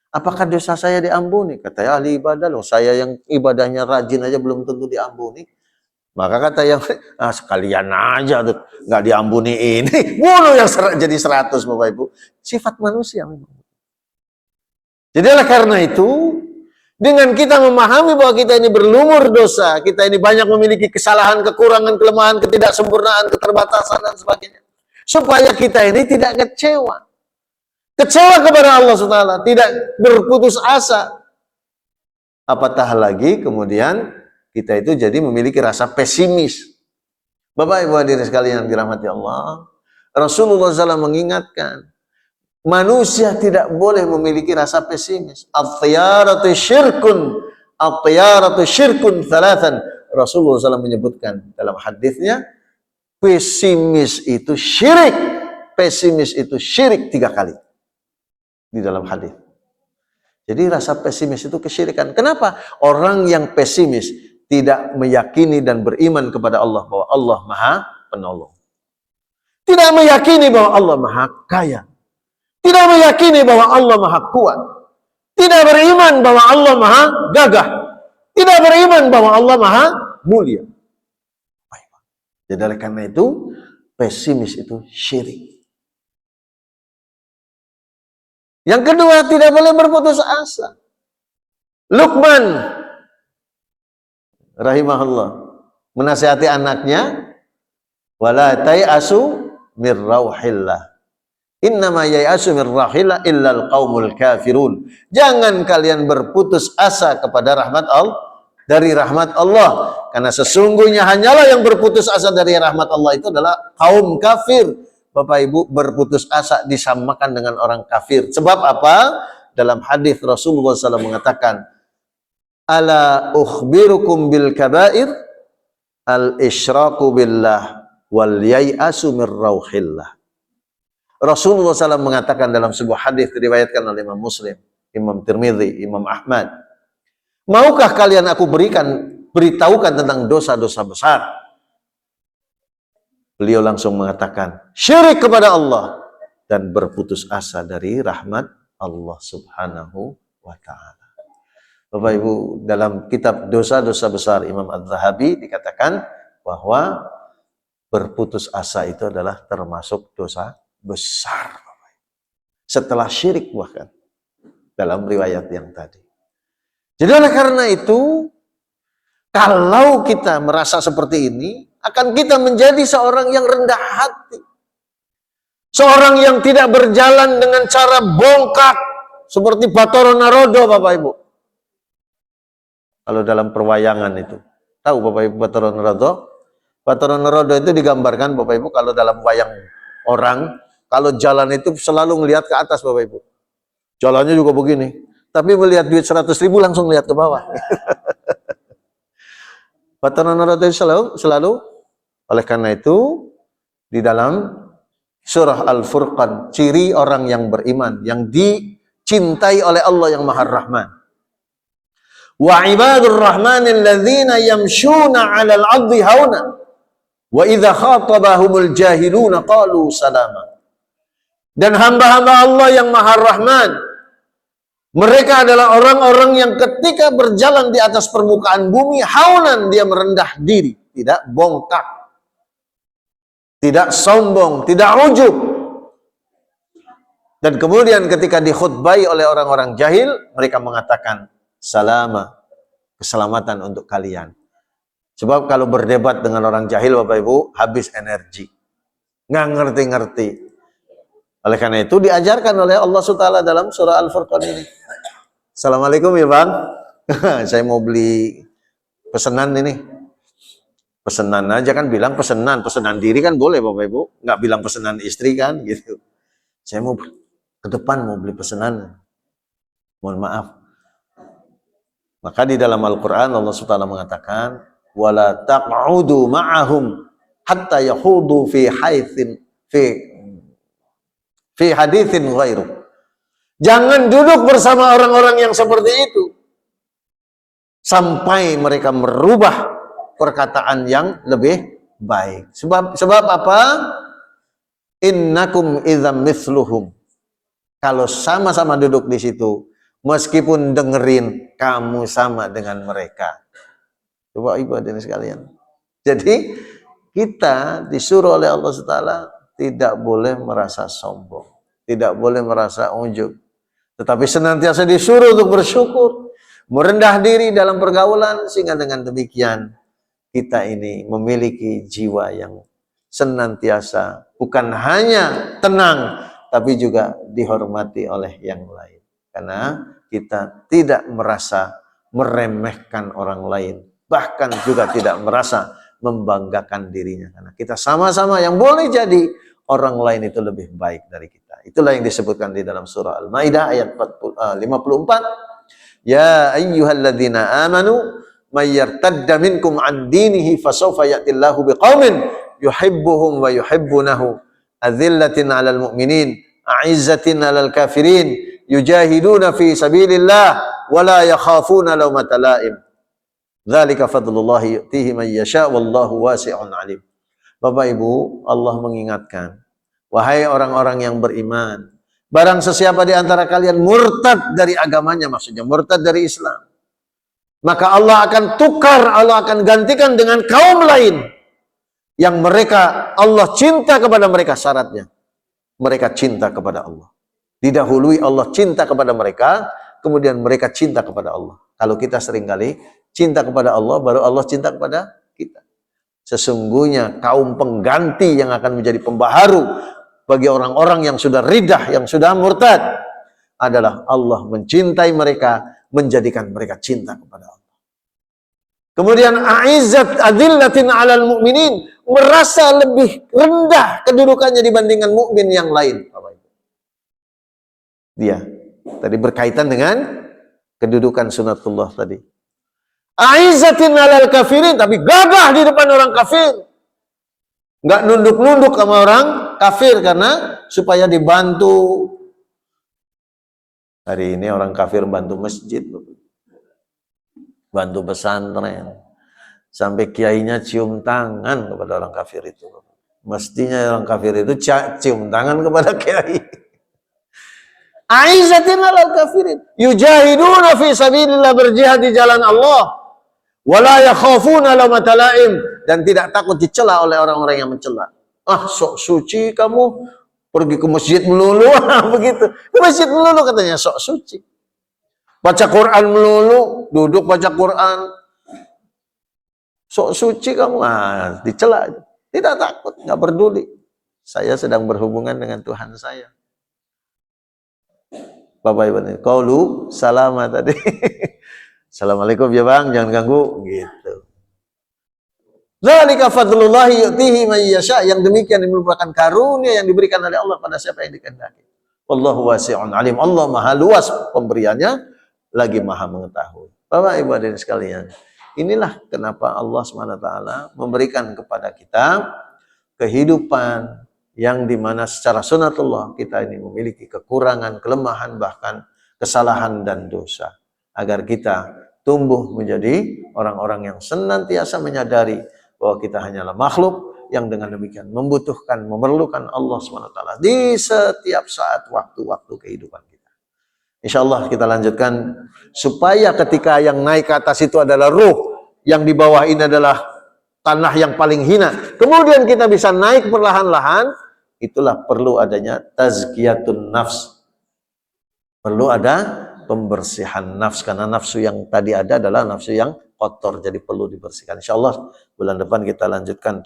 Apakah dosa saya diampuni? Katanya ahli ibadah loh, saya yang ibadahnya rajin aja belum tentu diampuni. Maka kata yang, sekalian aja tuh, nggak diampuni ini, bunuh yang jadi 100 Bapak Ibu. Sifat manusia memang. Jadi oleh karena itu, dengan kita memahami bahwa kita ini berlumur dosa, kita ini banyak memiliki kesalahan, kekurangan, kelemahan, ketidaksempurnaan, keterbatasan dan sebagainya. Supaya kita ini tidak kecewa. Kecewa kepada Allah SWT, tidak berputus asa. Apatah lagi kemudian kita itu jadi memiliki rasa pesimis. Bapak Ibu hadirin sekalian yang dirahmati Allah, Rasulullah SAW mengingatkan, manusia tidak boleh memiliki rasa pesimis. At-tiyaratu syirkun, at-tiyaratu syirkun thalathan. Rasulullah SAW menyebutkan dalam hadisnya, pesimis itu syirik. Pesimis itu syirik 3 kali. Di dalam hadis. Jadi rasa pesimis itu kesyirikan. Kenapa? Orang yang pesimis tidak meyakini dan beriman kepada Allah bahwa Allah Maha Penolong. Tidak meyakini bahwa Allah Maha Kaya. Tidak meyakini bahwa Allah Maha Kuat. Tidak beriman bahwa Allah Maha Gagah. Tidak beriman bahwa Allah Maha Mulia. Jadi oleh karena itu pesimis itu syirik. Yang kedua, tidak boleh berputus asa. Luqman rahimahullah menasihati anaknya, wala tai'asu mir rauhillah. Innama yai'asu mir rauhillah illal qaumul kafirun. Jangan kalian berputus asa kepada rahmat Allah, dari rahmat Allah, karena sesungguhnya hanyalah yang berputus asa dari rahmat Allah itu adalah kaum kafir. Bapak Ibu, berputus asa disamakan dengan orang kafir. Sebab apa? Dalam hadis Rasulullah SAW mengatakan, ala ukhbirukum bil kabair al isyraku billah wal yai'asu mir rauhillah. Rasulullah SAW mengatakan dalam sebuah hadis diriwayatkan oleh Imam Muslim, Imam Tirmidzi, Imam Ahmad, maukah kalian aku beritahukan tentang dosa-dosa besar? Beliau langsung mengatakan, syirik kepada Allah dan berputus asa dari rahmat Allah Subhanahu wa ta'ala. Bapak Ibu, dalam kitab dosa-dosa besar Imam Az-Zahabi dikatakan bahwa berputus asa itu adalah termasuk dosa besar. Setelah syirik bahkan, dalam riwayat yang tadi. Jadi oleh karena itu, kalau kita merasa seperti ini, akan kita menjadi seorang yang rendah hati. Seorang yang tidak berjalan dengan cara bongkak, seperti Bathara Narada, Bapak Ibu. Kalau dalam perwayangan itu. Tahu Bapak Ibu Bathara Narada? Bathara Narada itu digambarkan Bapak Ibu kalau dalam wayang orang kalau jalan itu selalu ngelihat ke atas, Bapak Ibu. Jalannya juga begini. Tapi melihat duit 100.000 langsung lihat ke bawah. Selalu. Oleh karena itu, di dalam surah Al-Furqan, ciri orang yang beriman, yang dicintai oleh Allah yang Maha Rahman. Wa ibadur rahmanil ladzina yamshuna 'alal 'ardi hauna wa idza khatabahumul jahiluna qalu salama. Dan hamba-hamba Allah yang Maha Rahman, mereka adalah orang-orang yang ketika berjalan di atas permukaan bumi, haunan, dia merendah diri, tidak bongkak, tidak sombong, tidak ujub. Dan kemudian ketika dikhutbai oleh orang-orang jahil, mereka mengatakan, salama, keselamatan untuk kalian. Sebab kalau berdebat dengan orang jahil, Bapak Ibu, habis energi. Nggak ngerti-ngerti. Oleh karena itu diajarkan oleh Allah SWT dalam surah Al-Furqan ini. Assalamualaikum ya Bang. Saya mau beli pesanan ini. Pesanan aja kan bilang pesanan. Pesanan diri kan boleh Bapak Ibu. Nggak bilang pesanan istri kan gitu. Saya mau ke depan mau beli pesanan. Mohon maaf. Maka di dalam Al-Quran Allah SWT mengatakan, wala taq'udu ma'ahum hatta yahudu fi hadithin ghairu. Jangan duduk bersama orang-orang yang seperti itu sampai mereka merubah perkataan yang lebih baik. Sebab apa? Innakum idzam mithluhum. Kalau sama-sama duduk di situ, meskipun dengerin, kamu sama dengan mereka. Coba Ibu hadirin sekalian. Jadi kita disuruh oleh Allah SWT tidak boleh merasa sombong, tidak boleh merasa ujub, tetapi senantiasa disuruh untuk bersyukur, merendah diri dalam pergaulan, sehingga dengan demikian kita ini memiliki jiwa yang senantiasa bukan hanya tenang, tapi juga dihormati oleh yang lain. Karena kita tidak merasa meremehkan orang lain, bahkan juga tidak merasa membanggakan dirinya. Karena kita sama-sama yang boleh jadi orang lain itu lebih baik dari kita. Itulah yang disebutkan di dalam surah Al-Maidah ayat 54. Ya ayyuhalladzina amanu may yartadda minkum an dinihi fasawfa ya'tillahu biqaumin yuhibbuhum wa yuhibbunahu adzillatin 'alal mu'minin a'izzatin 'alal kafirin yujahiduna fi sabilillah wa la yakhafuna lawmata la'im. Dzalika fadlullahi yu'tihi man yasha wallahu wasi'un 'alim. Bapak Ibu, Allah mengingatkan, wahai orang-orang yang beriman, barang sesiapa di antara kalian murtad dari agamanya, maksudnya murtad dari Islam, maka Allah akan tukar, Allah akan gantikan dengan kaum lain yang mereka, Allah cinta kepada mereka. Syaratnya mereka cinta kepada Allah. Didahului Allah cinta kepada mereka, kemudian mereka cinta kepada Allah. Kalau kita seringkali cinta kepada Allah, baru Allah cinta kepada kita. Sesungguhnya kaum pengganti yang akan menjadi pembaharu bagi orang-orang yang sudah ridah, yang sudah murtad, adalah Allah mencintai mereka, menjadikan mereka cinta kepada Allah. Kemudian a'izzat adillatin 'alal mu'minin, merasa lebih rendah kedudukannya dibandingkan mukmin yang lain. Dia tadi berkaitan dengan kedudukan sunatullah tadi. A'izzatin 'alal kafirin, tapi gagah di depan orang kafir. Enggak nunduk-nunduk sama orang kafir karena supaya dibantu. Hari ini orang kafir bantu masjid, bantu pesantren, sampai kiainya cium tangan kepada orang kafir itu. Mestinya orang kafir itu cium tangan kepada kiai. A'izzatin 'alal kafirin, yujahiduna fi sabilillah, berjihad di jalan Allah. Wala yakhafuna lawmata la'im, dan tidak takut dicela oleh orang-orang yang mencela. Ah, sok suci kamu, pergi ke masjid melulu, begitu. Ke masjid melulu katanya sok suci. Baca Quran melulu, duduk baca Quran. Sok suci kamu, dicela. Tidak takut, nggak peduli. Saya sedang berhubungan dengan Tuhan saya. Bapak Ibu, qaulu salama tadi. Assalamualaikum ya Bang, jangan ganggu gitu. Dzalika fadlullahi yu'tihi man yasha. Yang demikian merupakan karunia yang diberikan oleh Allah pada siapa yang dikehendaki. Wallahu wasi'un alim. Allah Maha luas pemberiannya, lagi Maha mengetahui. Bapak Ibu hadirin sekalian, inilah kenapa Allah SWT memberikan kepada kita kehidupan yang dimana secara sunatullah kita ini memiliki kekurangan, kelemahan, bahkan kesalahan dan dosa. Agar kita tumbuh menjadi orang-orang yang senantiasa menyadari bahwa kita hanyalah makhluk yang dengan demikian membutuhkan, memerlukan Allah SWT di setiap saat waktu-waktu kehidupan kita. Insya Allah kita lanjutkan, supaya ketika yang naik ke atas itu adalah ruh, yang di bawah ini adalah tanah yang paling hina, kemudian kita bisa naik perlahan-lahan. Itulah perlu adanya tazkiyatun nafs, perlu ada pembersihan nafs, karena nafsu yang tadi ada adalah nafsu yang kotor, jadi perlu dibersihkan. InsyaAllah bulan depan kita lanjutkan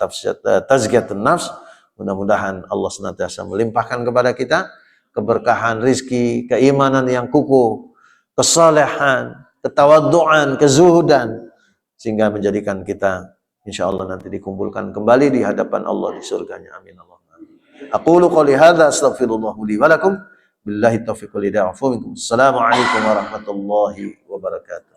tazkiyatun nafs. Mudah-mudahan Allah senantiasa melimpahkan kepada kita keberkahan rizki, keimanan yang kukuh, kesalehan, ketawaduan, kezuhudan, sehingga menjadikan kita insyaallah nanti dikumpulkan kembali di hadapan Allah di surganya. Amin. Aqulu qouli hadza astaghfirullahu li wa lakum. Billahi taufiq wal hidayah. Assalamualaikum warahmatullahi wabarakatuh.